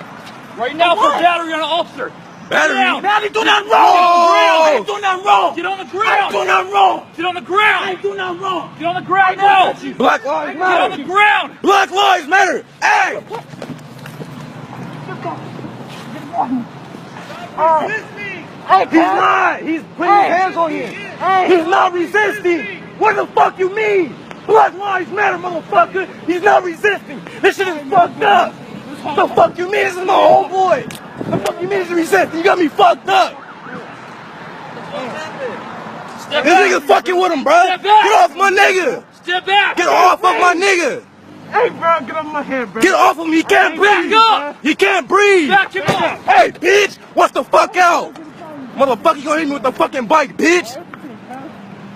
Right now for What? battery on an officer. Battery? Sit down. Man, I ain't doing nothing Get on the wrong. ground. I ain't doing nothing wrong. Get on the I ain't ground. doing nothing wrong. Get on the I ground. ain't doing nothing wrong. Get on the ground now. Get Black Lives on Matter. the ground. Black Lives Matter. Hey. Get off me. Hey, He's not. He's putting his hands on you. He's not resisting. What the fuck you mean? Black Lives Matter, motherfucker. He's not resisting. This shit is fucked up. The fuck you mean? This is my homeboy. The fuck you mean he's resisting? You got me fucked up. Step This back. nigga fucking with him, bro. Step back. Get off my nigga. Step back. Get off of my nigga. Hey, bro, get off my head, bro. Get off of him. He can't breathe. up. He can't breathe. Back him up. Hey, bitch. What's the fuck out? Motherfucker, you gonna hit me with the fucking bike, bitch.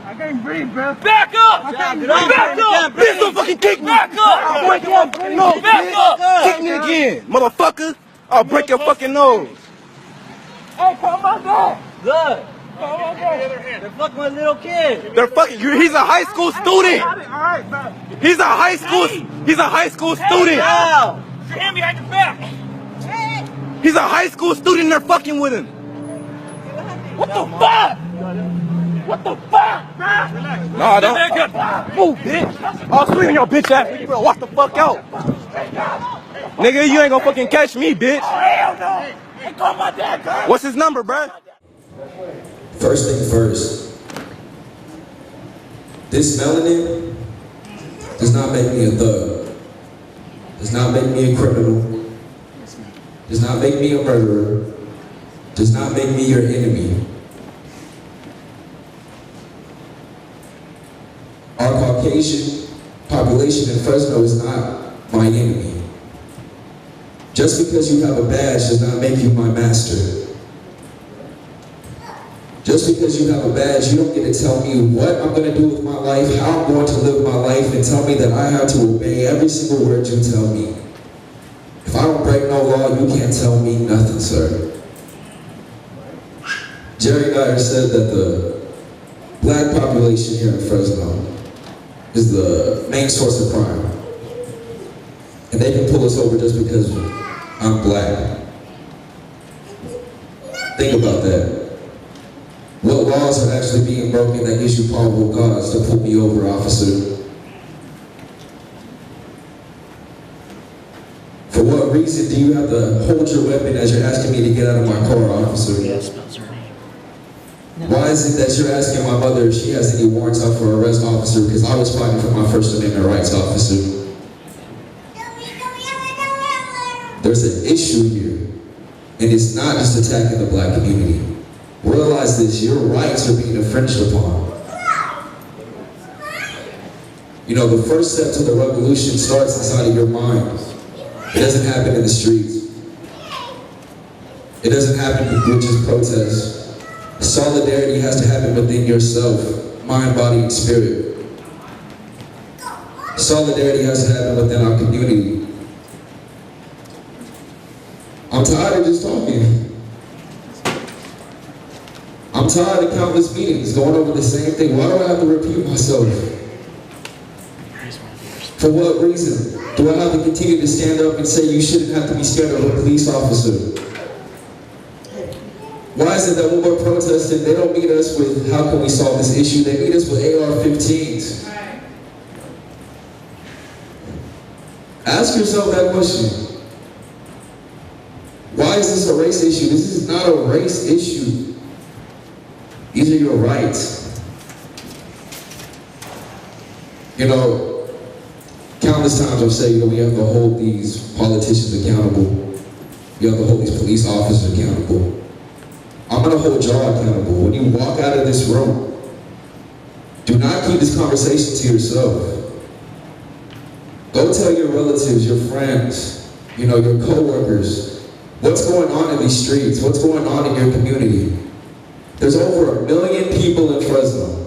I can't breathe, bro. Back up. can't breathe. Back up. Bitch, don't fucking kick me. Back up. I'll break your fucking nose, Back bitch. up. Kick me again, motherfucker. I'll break your fucking nose. Hey, call my dad. Look, Call my dad. they're fucking my little kid. They're fucking. He's a high school student. All right, bro. He's a high school student. Ow! Your hand behind your back. He's a high school student. They're fucking with him. What the fuck? What the fuck, bro? Nah, Step back don't. up. Move, bitch. I'll swing on your bitch ass. Nigga, bro, walk the fuck out. Nigga, you ain't gonna fucking catch me, bitch. Hell no. Hey, call my dad, bro. What's his number, bruh? First thing first, this melanin does not make me a thug, does not make me a criminal, does not make me a murderer, does not make me your enemy. Our Caucasian population in Fresno is not my enemy. Just because you have a badge does not make you my master. Just because you have a badge, you don't get to tell me what I'm going to do with my life, how I'm going to live my life, and tell me that I have to obey every single word you tell me. If I don't break no law, you can't tell me nothing, sir. Jerry Dyer said that the black population here in Fresno is the main source of crime. And they can pull us over just because I'm black. Think about that. What laws are actually being broken that gives you probable cause to pull me over, officer? For what reason do you have to hold your weapon as you're asking me to get out of my car, officer? Why is it that you're asking my mother if she has any warrants out for arrest, officer? Because I was fighting for my First Amendment rights, officer. There's an issue here, and it's not just attacking the black community. Realize this, your rights are being infringed upon. You know, the first step to the revolution starts inside of your mind. It doesn't happen in the streets. It doesn't happen with just protests. Solidarity has to happen within yourself, mind, body, and spirit. Solidarity has to happen within our community. I'm tired of just talking. I'm tired of countless meetings going over the same thing. Why do I have to repeat myself? For what reason? Do I have to continue to stand up and say you shouldn't have to be scared of a police officer? Why is it that when we're protesting, they don't meet us with how can we solve this issue? They meet us with AR-15s. Ask yourself that question. Why is this a race issue? This is not a race issue. These are your rights. You know, countless times I've said, we have to hold these politicians accountable. We have to hold these police officers accountable. I'm gonna hold y'all accountable. When you walk out of this room, do not keep this conversation to yourself. Go tell your relatives, your friends, your co-workers, what's going on in these streets, what's going on in your community. There's over 1 million people in Fresno.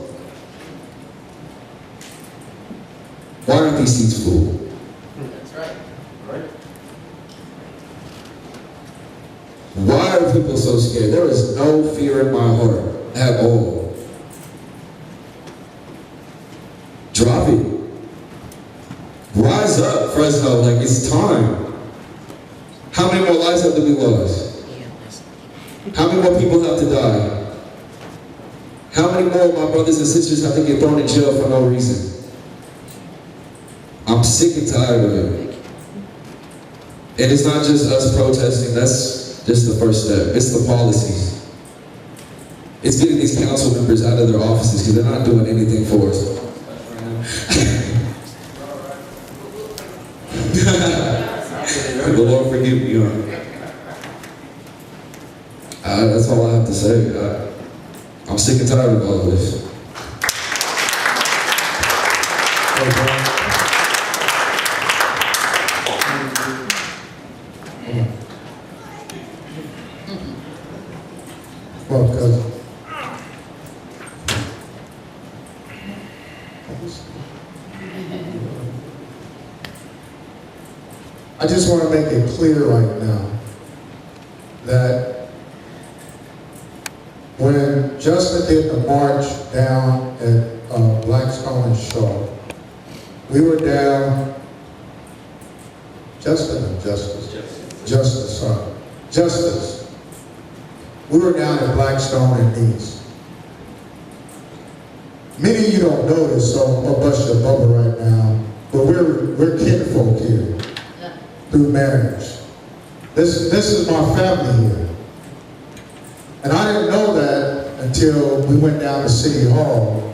Why aren't these seats full? That's right. Why are people so scared? There is no fear in my heart at all. Drop it. Rise up, Fresno, like it's time. How many more lives have to be lost? How many more people have to die? How many more of my brothers and sisters have to get thrown in jail for no reason? I'm sick and tired of it. And it's not just us protesting, that's just the first step. It's the policies. It's getting these council members out of their offices because they're not doing anything for us. The Lord forgive me. That's all I have to say. I'm sick and tired of all of this. Well, cousin. I just want to make it clear right now that when Justin did the march down at Blackstone and Shaw, we were down, Justice. We were down at Blackstone and East. Many of you don't know this, so I'm gonna bust your bubble right now, but we're kinfolk here through marriage. This is my family here. And I didn't know that until we went down to City Hall.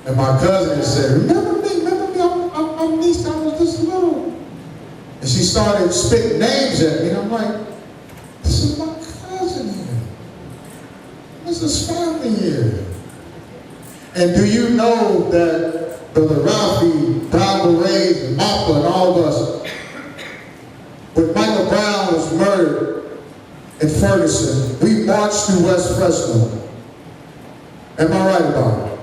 And my cousin said, remember me, I'm East, I was this little. And she started spitting names at me, and I'm like, this is my cousin here. This is family here. And do you know that Brother Ralphie, Brown Berets, and Mappa, and all of us, when Michael Brown was murdered in Ferguson, we marched through West Fresno. Am I right about it?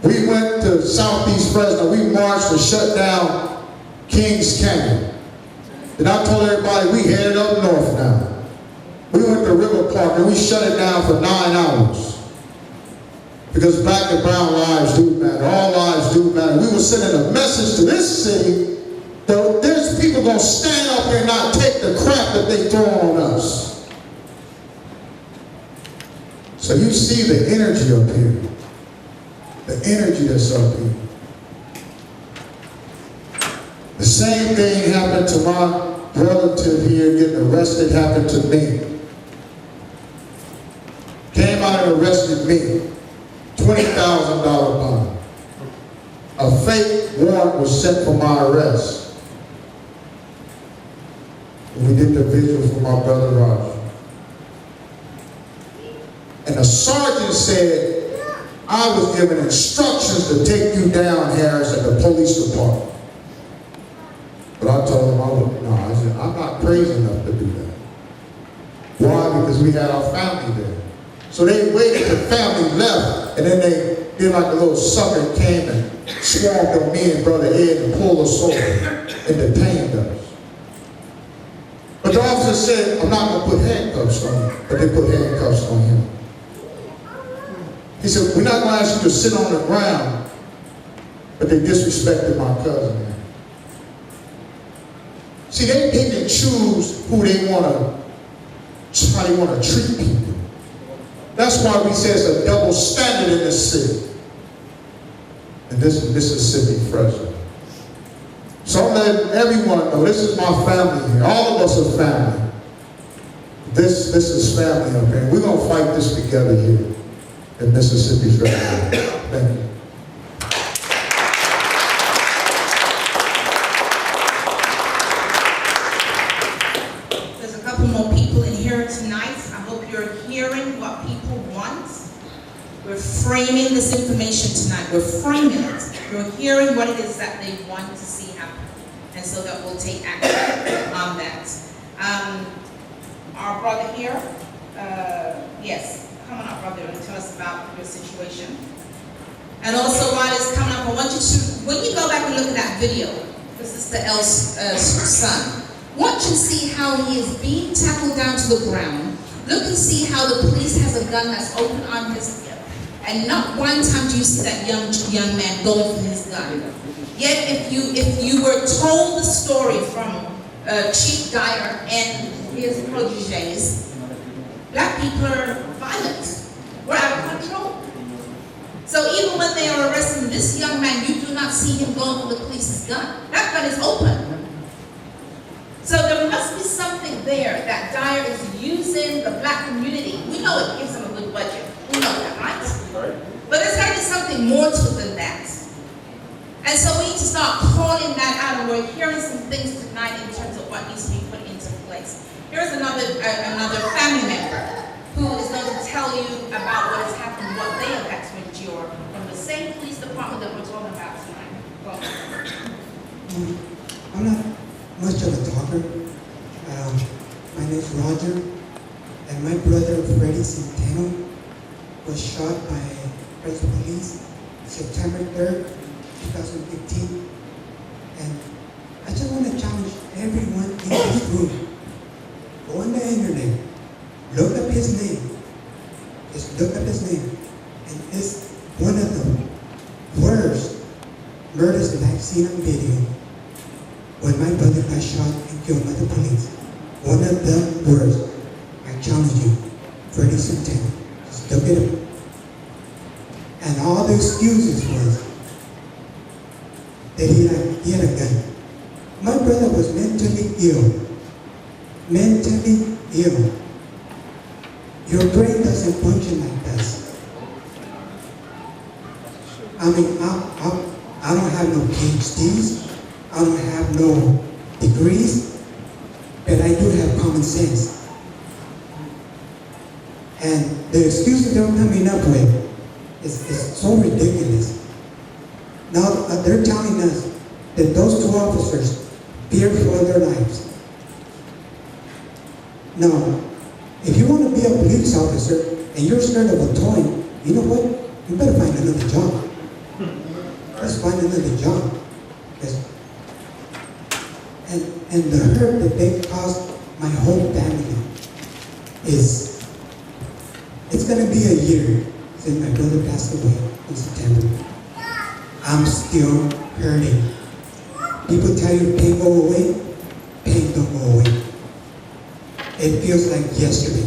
We went to Southeast Fresno. We marched and shut down Kings Canyon. And I told everybody we headed up north now. We went to River Park and we shut it down for 9 hours. Because Black and brown lives do matter. All lives do matter. We were sending a message to this city that there's people going to stand up here and not take the crap that they throw on us. So you see the energy up here. The energy that's up here. The same thing happened to my relative here getting arrested happened to me. Came out and arrested me. $20,000 bond. A fake warrant was sent for my arrest. We did the vigil for my brother Roger. And the sergeant said, I was given instructions to take you down, Harris, at the police department. But I told him, I said, I'm not crazy enough to do that. Why? Because we had our family there. So they waited till family left, and then they did like a little sucker came and swarmed on me and Brother Ed and pulled us over and detained us. But the officer said, I'm not going to put handcuffs on you, but they put handcuffs on him. He said, we're not going to ask you to sit on the ground, but they disrespected my cousin. See, they can choose who they want to, how they want to treat people. That's why we say it's a double standard in this city. And this is Mississippi, Fresno. So I'm letting everyone know, this is my family here. All of us are family. This is family up here. We're going to fight this together here in Mississippi, Fresno. Thank you. There's a couple more people in here tonight. I hope you're hearing what people want. We're framing this information tonight. We're framing it. You're hearing what it is that they want to see happen. And so that we'll take action on that. Our brother here, yes, come on up, brother, and tell us about your situation. And also while it's coming up, I want you to, when you go back and look at that video, this is the son, I want you to see how he is being tackled down to the ground. Look and see how the police has a gun that's open on his hip. And not one time do you see that young man going for his gun. Yet if you were told the story from Chief Dyer and his proteges, black people are violent. We're out of control. So even when they are arresting this young man, you do not see him going for the police's gun. That gun is open. So there must be something there that Dyer is using the black community. We know it gives him a good budget. We know that, right? But there's got to be something more to it than that. And so we need to start calling that out, and we're hearing some things tonight in terms of what needs to be put into place. Here's another family member who is going to tell you about what has happened, what they have had to endure from the same police department that we're talking about tonight. Go ahead. I'm not much of a talker. My name is Roger, and my brother Freddie Centeno was shot by Fresno Police September 3rd, 2015. And I just want to challenge everyone in this room. Go on the internet, look up his name. Just look up his name. And it's one of the worst murders that I've seen on video. When my brother got shot and killed by the police. One of the worst. I challenge you, Freddie Centeno. Just look at him. And all the excuses was that he had a gun. My brother was mentally ill. Mentally ill. Your brain doesn't function like this. I mean, I don't have no PhDs. I don't have no degrees, but I do have common sense. And the excuses they're coming up with is so ridiculous. Now they're telling us that those two officers feared for their lives. Now, if you want to be a police officer and you're scared of a toy, you know what? You better find another job. Let's find another job. And the hurt that they caused my whole family it's going to be a year since my brother passed away in September. I'm still hurting. People tell you pain go away, pain don't go away. It feels like yesterday.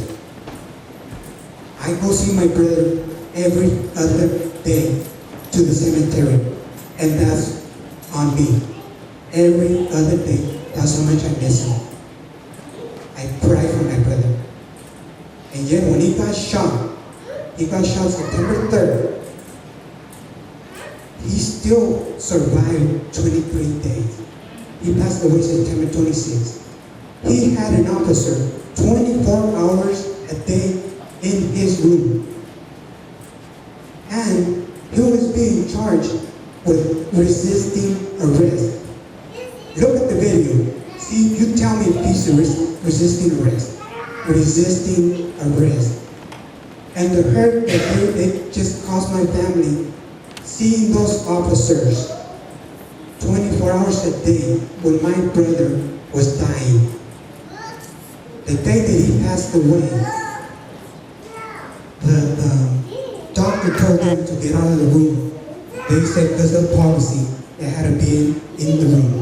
I go see my brother every other day to the cemetery, and that's on me. Every other day, that's how much I miss him. I cry for my brother. And yet when he got shot September 3rd, he still survived 23 days. He passed away September 26th. He had an officer 24 hours a day in his room. And he was being charged with resisting arrest. Look at the video. See, you tell me if he's resisting arrest. Resisting arrest. And the hurt that they just caused my family, seeing those officers 24 hours a day when my brother was dying. The day that he passed away, the doctor told them to get out of the room. They said because of policy, they had to be in the room.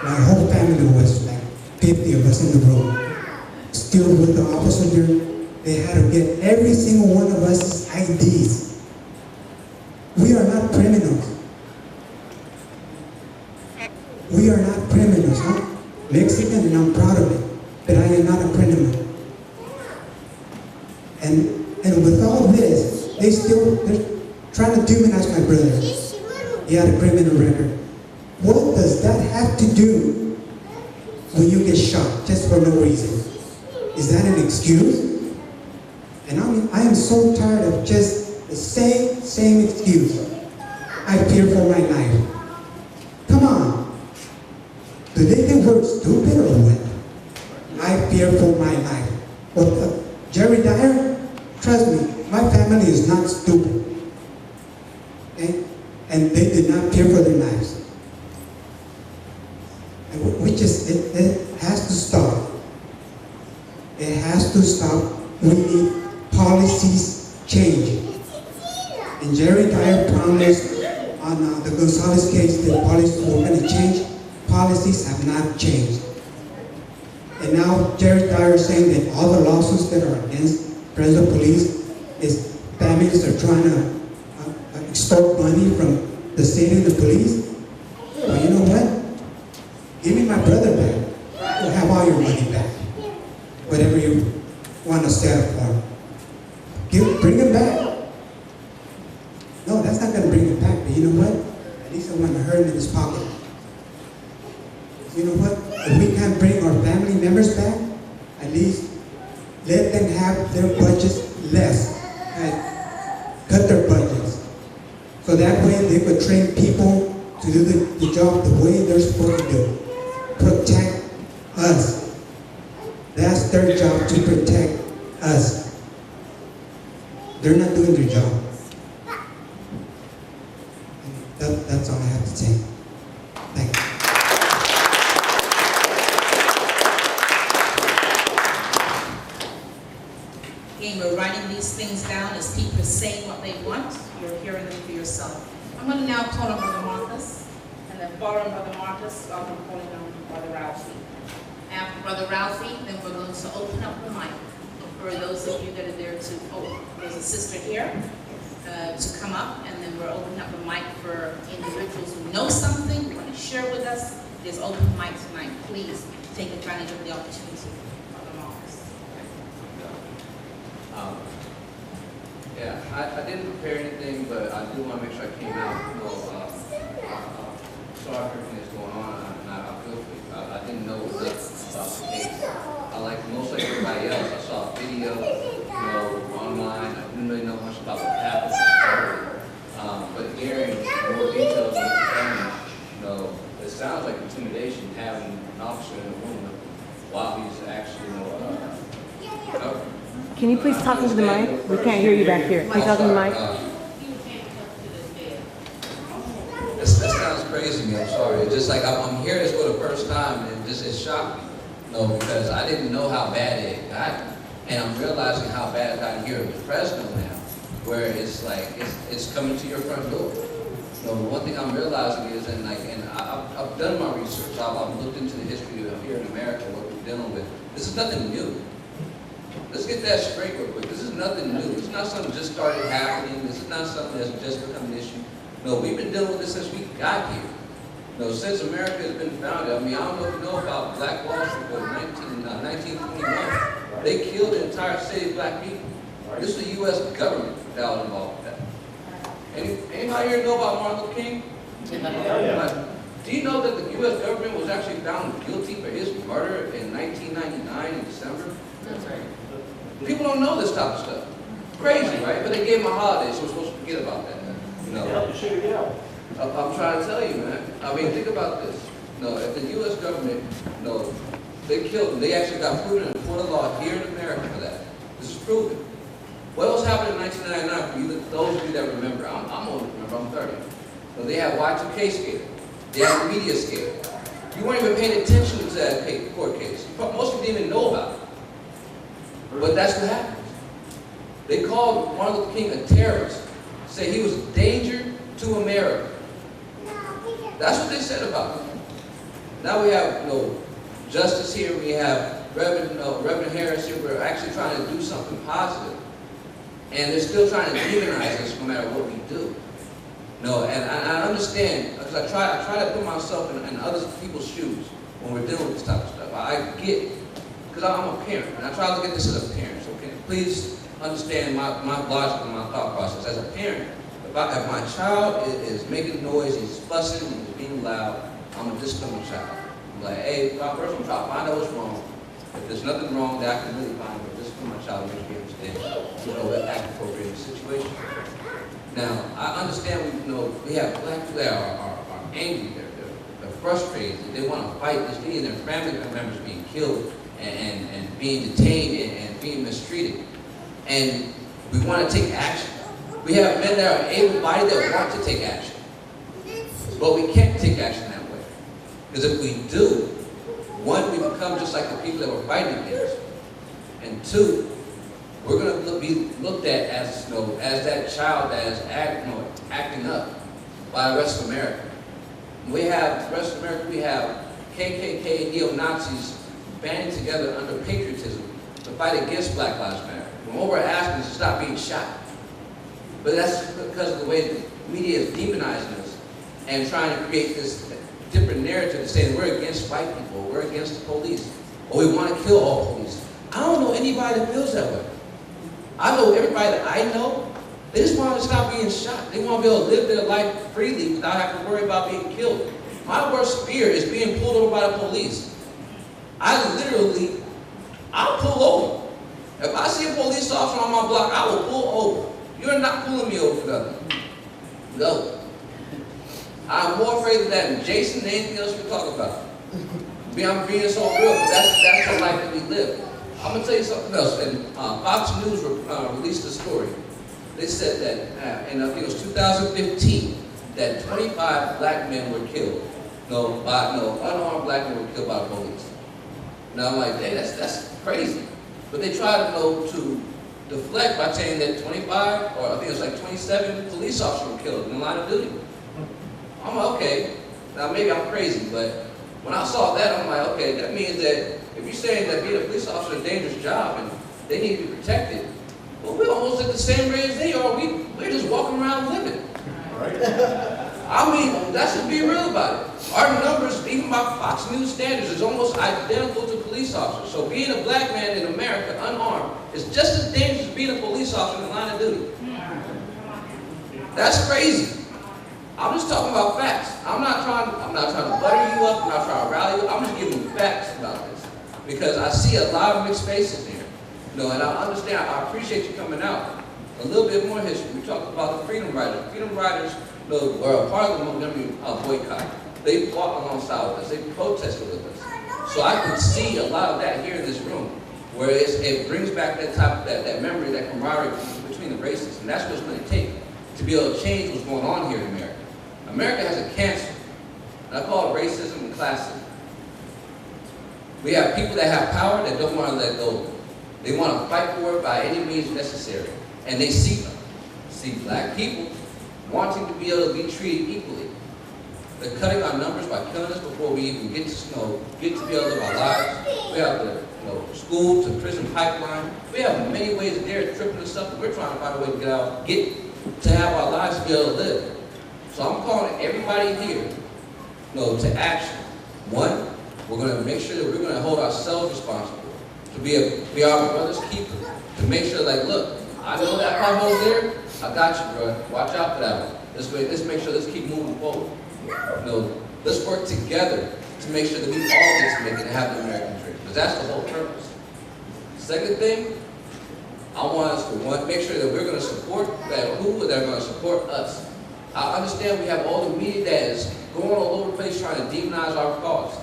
My whole family was like 50 of us in the room. Still with the officer there, they had to get every single one of us IDs. We are not criminals. We are not criminals. I'm Mexican and I'm proud of it, but I am not a criminal. And with all this, they're trying to demonize my brother. He had a criminal record. What does that have to do when you get shot just for no reason? Is that an excuse? And I am so tired of just the same excuse. I fear for my life. Come on. Do they think we're stupid or what? I fear for my life. But Jerry Dyer, trust me, my family is not stupid. Okay? And they did not fear for their lives. And it has to stop. It has to stop. We need policies change. And Jerry Dyer promised on the Gonzalez case that policies were going to change. Policies have not changed. And now Jerry Dyer is saying that all the lawsuits that are against Fresno Police is families are trying to extort money from the city and the police. Well, you know what? Give me my brother back. You'll have all your money back. Whatever you want to settle for. Bring him back. No, that's not going to bring him back. But you know what? At least I want to hurt him in his pocket. You know what? If we can't bring our family members back, at least let them have their budgets less. Cut their budgets. So that way they could train people to do the job the way they're supposed to do. Protect us. That's their job, to protect us. They're not doing their job. That's all I have to say. Thank you. Again, we're writing these things down as people are saying what they want. You're hearing them for yourself. I'm going to now call on Brother Marcus, and then following Brother Marcus, I'm going to call on Brother Ralphie. After Brother Ralphie, then we're going to open up the mic for those of you that are there to, there's a sister here, to come up, and then we're opening up the mic for individuals who know something, who want to share with us. There's open mic tonight. Please take advantage of the opportunity. Brother Marcus. Yeah, I didn't prepare anything, but I do want to make sure I came out. Sorry for everything that's going on, and I feel for you. I didn't know what about the case. Like most like everybody else, I saw a video, online. I didn't really know much about what happened. But hearing more details of the family, it sounds like intimidation having an officer in the room while he's actually, covered. Can you please talk into the mic? We can't hear you back here. Can you talk into the mic? This sounds crazy to me, I'm sorry. It's just like I'm hearing this for the first time, and it shocked me. Because I didn't know how bad it got, and I'm realizing how bad it got here in Fresno now, where it's like it's coming to your front door. One thing I'm realizing is, and I've done my research. I've looked into the history of here in America, what we're dealing with. This is nothing new. Let's get that straight real quick. This is nothing new. It's not something that just started happening. This is not something that's just become an issue. No, we've been dealing with this since we got here. Since America has been founded, I don't know if you know about Black Wall Street, but 1921, they killed the entire city of black people. This was the U.S. government that was involved with that. Anybody here know about Martin Luther King? Do you know that the U.S. government was actually found guilty for his murder in 1999 in December? That's right. People don't know this type of stuff. Crazy, right? But they gave him a holiday, so we're supposed to forget about that. I'm trying to tell you, man. Think about this. If the U.S. government, they killed him. They actually got proven in a court of law here in America for that. This is proven. What else happened in 1999 for you, those of you that remember? I'm old, remember, I'm 30. They had Y2K scare. They had the media scare. You weren't even paying attention to that court case. Most of you didn't even know about it. But that's what happened. They called Martin Luther King a terrorist. Say he was a danger to America. That's what they said about him. Now we have justice here. We have Reverend Harris here, we're actually trying to do something positive. And they're still trying to demonize us no matter what we do. No, and I understand, because I try to put myself in other people's shoes when we're dealing with this type of stuff. I get, because I'm a parent, and I try to look at this as a parent, so please understand my logic and my thought process. As a parent, if my child is making noise, he's fussing, he's being loud, I'm going to discipline the child. I'm like, hey, first I'm trying to find out what's wrong. If there's nothing wrong that I can really find, but discipline my child and make sure he understands, act appropriate in the situation. Now, I understand we have black people that are angry, they're frustrated, they want to fight this thing, and their family members being killed and being detained and being mistreated. And we want to take action. We have men that are able-bodied that want to take action. But we can't take action that way. Because if we do, one, we become just like the people that we're fighting against. And two, we're going to be looked at as that child that is acting up by the rest of America. We have, the rest of America, we have KKK and neo-Nazis banding together under patriotism to fight against Black Lives Matter. And what we're asking is to stop being shot. But that's because of the way the media is demonizing us and trying to create this different narrative to say that we're against white people, we're against the police, or we want to kill all police. I don't know anybody that feels that way. I know everybody that I know, they just want to stop being shot. They want to be able to live their life freely without having to worry about being killed. My worst fear is being pulled over by the police. I'll pull over. If I see a police officer on my block, I will pull over. You're not pulling me over for nothing. No. I'm more afraid of that than Jason and anything else we talk about. I'm being so real, but that's the life that we live. I'm going to tell you something else. And Fox News released a story. They said that, and I think it was 2015, that 25 black men were killed. Unarmed black men were killed by the police. Now I'm like, hey, that's crazy. But they tried to deflect by saying that 25, or I think it was like 27 police officers were killed in the line of duty. I'm like, okay, now maybe I'm crazy, but when I saw that, I'm like, okay, that means that if you're saying that being a police officer is a dangerous job and they need to be protected, well, we're almost at the same rate as they are. We're just walking around living. Right. I mean, let's just be real about it. Our numbers, even by Fox News standards, is almost identical to police officers. So being a black man in America, unarmed, is just as dangerous as being a police officer in the line of duty. That's crazy. I'm just talking about facts. I'm not trying to butter you up. I'm not trying to rally you up. I'm just giving you facts about this because I see a lot of mixed faces here. And I understand. I appreciate you coming out. A little bit more history. We talked about the Freedom Riders. Freedom Riders were a part of the Montgomery boycott. They fought alongside with us. They protested with us. So I can see a lot of that here in this room, where it brings back that memory, that camaraderie between the races, and that's what it's going to take to be able to change what's going on here in America. America has a cancer, and I call it racism and classism. We have people that have power that don't want to let go of it. They want to fight for it by any means necessary, and they see black people wanting to be able to be treated equally. They're cutting our numbers by killing us before we even get to be able to live our lives. We have the school to prison pipeline. We have many ways they're tripping us up, and we're trying to find a way to get to have our lives to be able to live. So I'm calling everybody here, to action. One, we're going to make sure that we're going to hold ourselves responsible to be our brother's keeper. To make sure, look, I know that pothole's there. I got you, bro. Watch out for that one. Let's make sure. Let's keep moving forward. Let's work together to make sure that we all get to make it and have the American dream, because that's the whole purpose. Second thing, I want us to make sure that we're going to support who are going to support us. I understand we have all the media that is going all over the place trying to demonize our cause.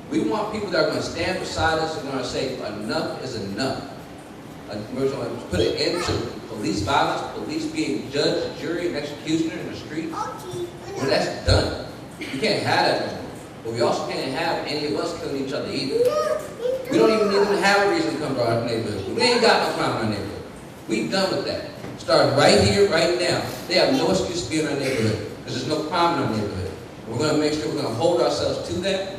We want people that are going to stand beside us and going to say, enough is enough. We're going to put an end to police violence, police being judge, jury, and executioner in the streets. Well, that's done. You can't have that anymore. But we also can't have any of us killing each other either. We don't even need to have a reason to come to our neighborhood. We ain't got no crime in our neighborhood. We done with that. Starting right here, right now. They have no excuse to be in our neighborhood because there's no crime in our neighborhood. We're going to make sure we're going to hold ourselves to that,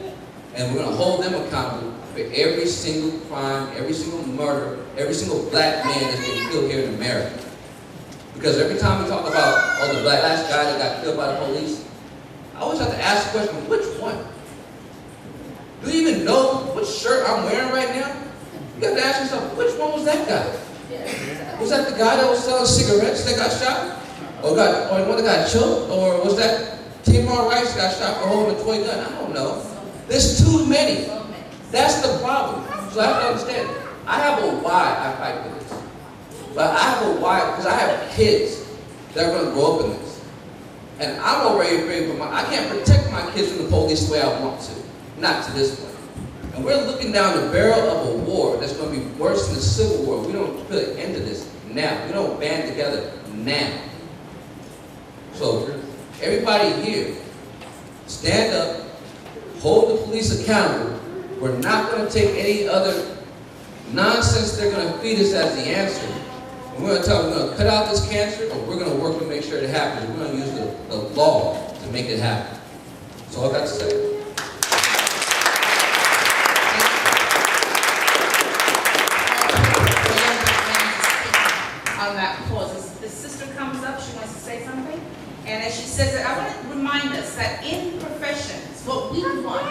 and we're going to hold them accountable for every single crime, every single murder, every single black man that's getting killed here in America. Because every time we talk about, oh, the last guy that got killed by the police, I always have to ask the question, which one? Do you even know what shirt I'm wearing right now? You have to ask yourself, which one was that guy? Was that the guy that was selling cigarettes that got shot? Or one that got choked? Or was that Tamar Rice got shot for holding a toy gun? I don't know. There's too many. That's the problem. So I have to understand, I have a why I fight for this. But I have a why, because I have kids that are going to grow up in this. And I'm already afraid for I can't protect my kids from the police the way I want to. Not to this point. And we're looking down the barrel of a war that's going to be worse than the Civil War. We don't put an end to this now. We don't band together now. So, everybody here, stand up, hold the police accountable. We're not going to take any other nonsense they're going to feed us as the answer. And we're going to tell them we're going to cut out this cancer, or we're going to work to make sure it happens. We're going to use the law to make it happen. That's all I got to say. On that pause, the sister comes up, she wants to say something, and as she says it, I want to remind us that in professions, what we want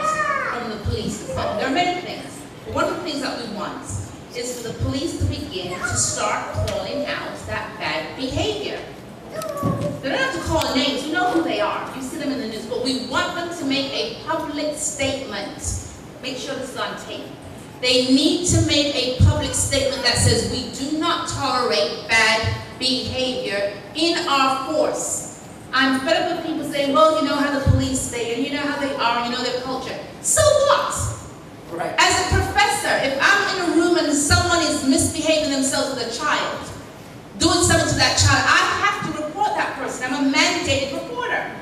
from the police department, there are many things, but one of the things that we want is for the police to begin to start calling out that bad behavior. They don't have to call names, you know who they are, you see them in the news, but we want them to make a public statement. Make sure this is on tape. They need to make a public statement that says we do not tolerate bad behavior in our force. I'm fed up with people saying, well, you know how the police say, and you know how they are, you know their culture. So what? Right. As a professor, if I'm in a room and someone is misbehaving themselves with a child, doing something to that child, I have to report that person. I'm a mandated reporter.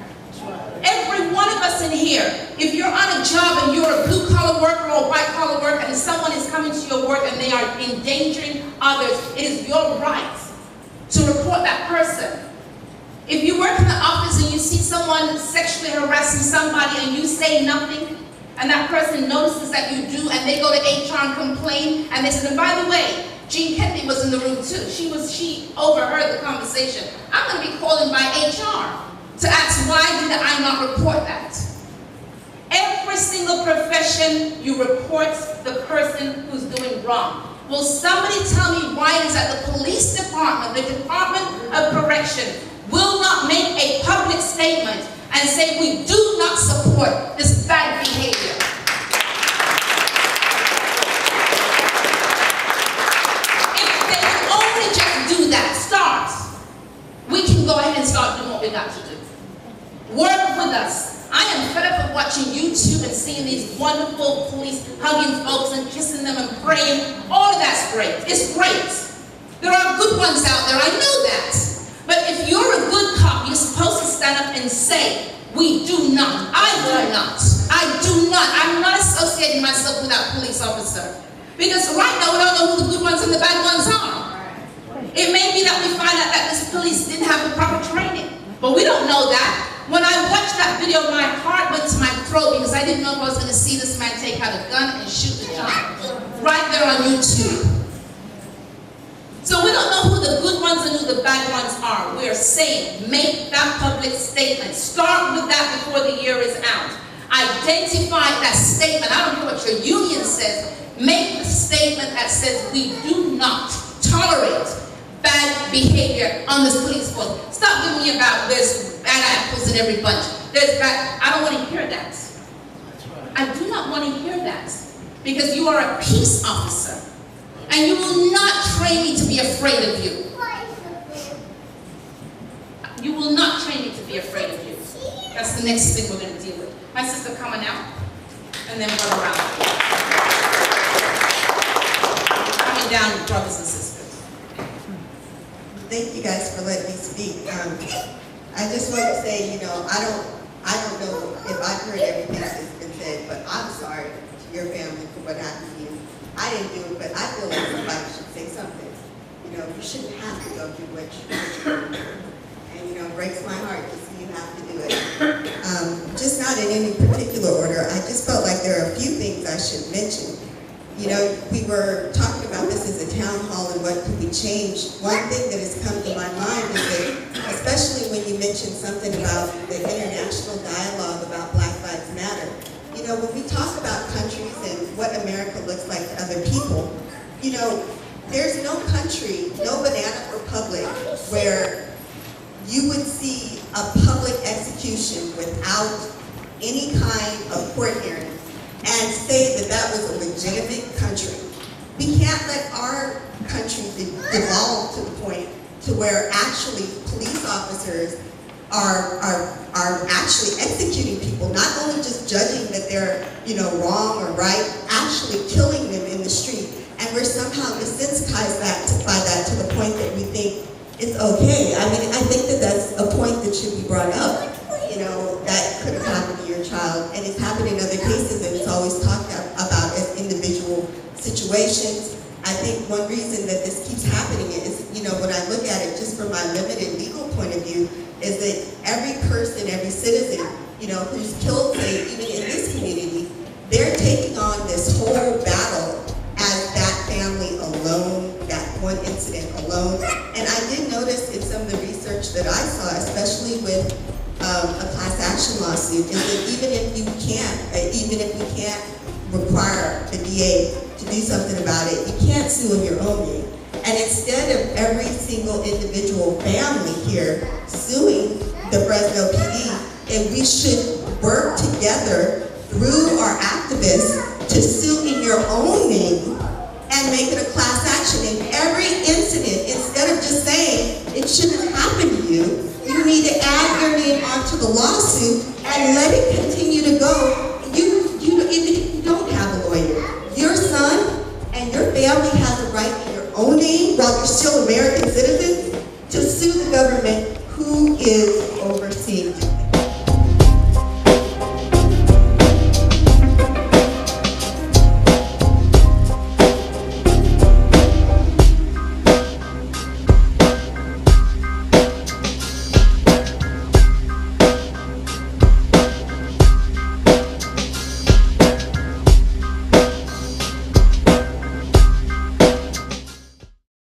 Every one of us in here, if you're on a job and you're a blue-collar worker or a white-collar worker and someone is coming to your work and they are endangering others, it is your right to report that person. If you work in the office and you see someone sexually harassing somebody and you say nothing, and that person notices that you do, and they go to HR and complain, and they said, and by the way, Jean Kennedy was in the room too. She overheard the conversation. I'm going to be calling by HR to ask, why did I not report that? Every single profession, you report the person who's doing wrong. Will somebody tell me why it is that the police department, the Department of Correction, will not make a public statement and say we do not support this bad behavior? If they can only just do that, we can go ahead and start doing what we got to do. Work with us. I am fed up of watching YouTube and seeing these wonderful police hugging folks and kissing them and praying. All of that's great. It's great. There are good ones out there, I know that. But if you're a good cop, you're supposed to stand up and say, we do not. I do not. I'm not associating myself with that police officer. Because right now we don't know who the good ones and the bad ones are. It may be that we find out that this police didn't have the proper training. But we don't know that. When I watched that video, my heart went to my throat because I didn't know if I was going to see this man take out a gun and shoot the child. Right there on YouTube. So we don't know who the good ones and who the bad ones are. We're saying, make that public statement. Start with that before the year is out. Identify that statement. I don't care what your union says. Make the statement that says we do not tolerate bad behavior on this police force. Stop giving me about there's bad apples in every bunch. There's bad. I don't want to hear that. I do not want to hear that. Because you are a peace officer. And you will not train me to be afraid of you. You will not train me to be afraid of you. That's the next thing we're going to deal with. My sister coming out, and then run around. Coming down, brothers and sisters. Thank you guys for letting me speak. I just want to say, you know, I don't know if I've heard everything that's been said, but I'm sorry to your family for what happened to you. I didn't do it, but I feel like somebody should say something. You know, you shouldn't have to go through what you do. And, you know, it breaks my heart to see you have to do it. Just not in any particular order. I just felt like there are a few things I should mention. You know, we were talking about this as a town hall and what could be changed. One thing that has come to my mind is that, especially when you mentioned something about the international dialogue about Black Lives Matter, you know, when we talk about countries and what America looks like to other people, you know, there's no country, no banana republic where you would see a public execution without any kind of court hearing and say that that was a legitimate country. We can't let our country devolve to the point to where actually police officers are actually executing people, not only just judging that they're, you know, wrong or right, actually killing them in the street. And we're somehow desensitized by that to the point that we think it's okay. I mean, I think that that's a point that should be brought up. You know, that could have happened to your child, and it's happened in other cases, and it's always talked about as individual situations. I think one reason that this keeps happening is, you know, when I look at it just from my limited legal point of view, is that every person, every citizen, you know, who's killed, say, even in this community, they're taking on this whole battle as that family alone, that one incident alone. And I did notice in some of the research that I saw, especially with a class action lawsuit, is that even if we can't require the DA to do something about it, you can't sue in your own name. And instead of every single individual family here suing the Fresno PD, and we should work together through our activists to sue in your own name and make it a class action. In every incident, instead of just saying it shouldn't happen to you, you need to add your name onto the lawsuit and let it continue to go. Even if you don't have a lawyer, your son and your family has a right in your own name while you're still American citizens to sue the government who is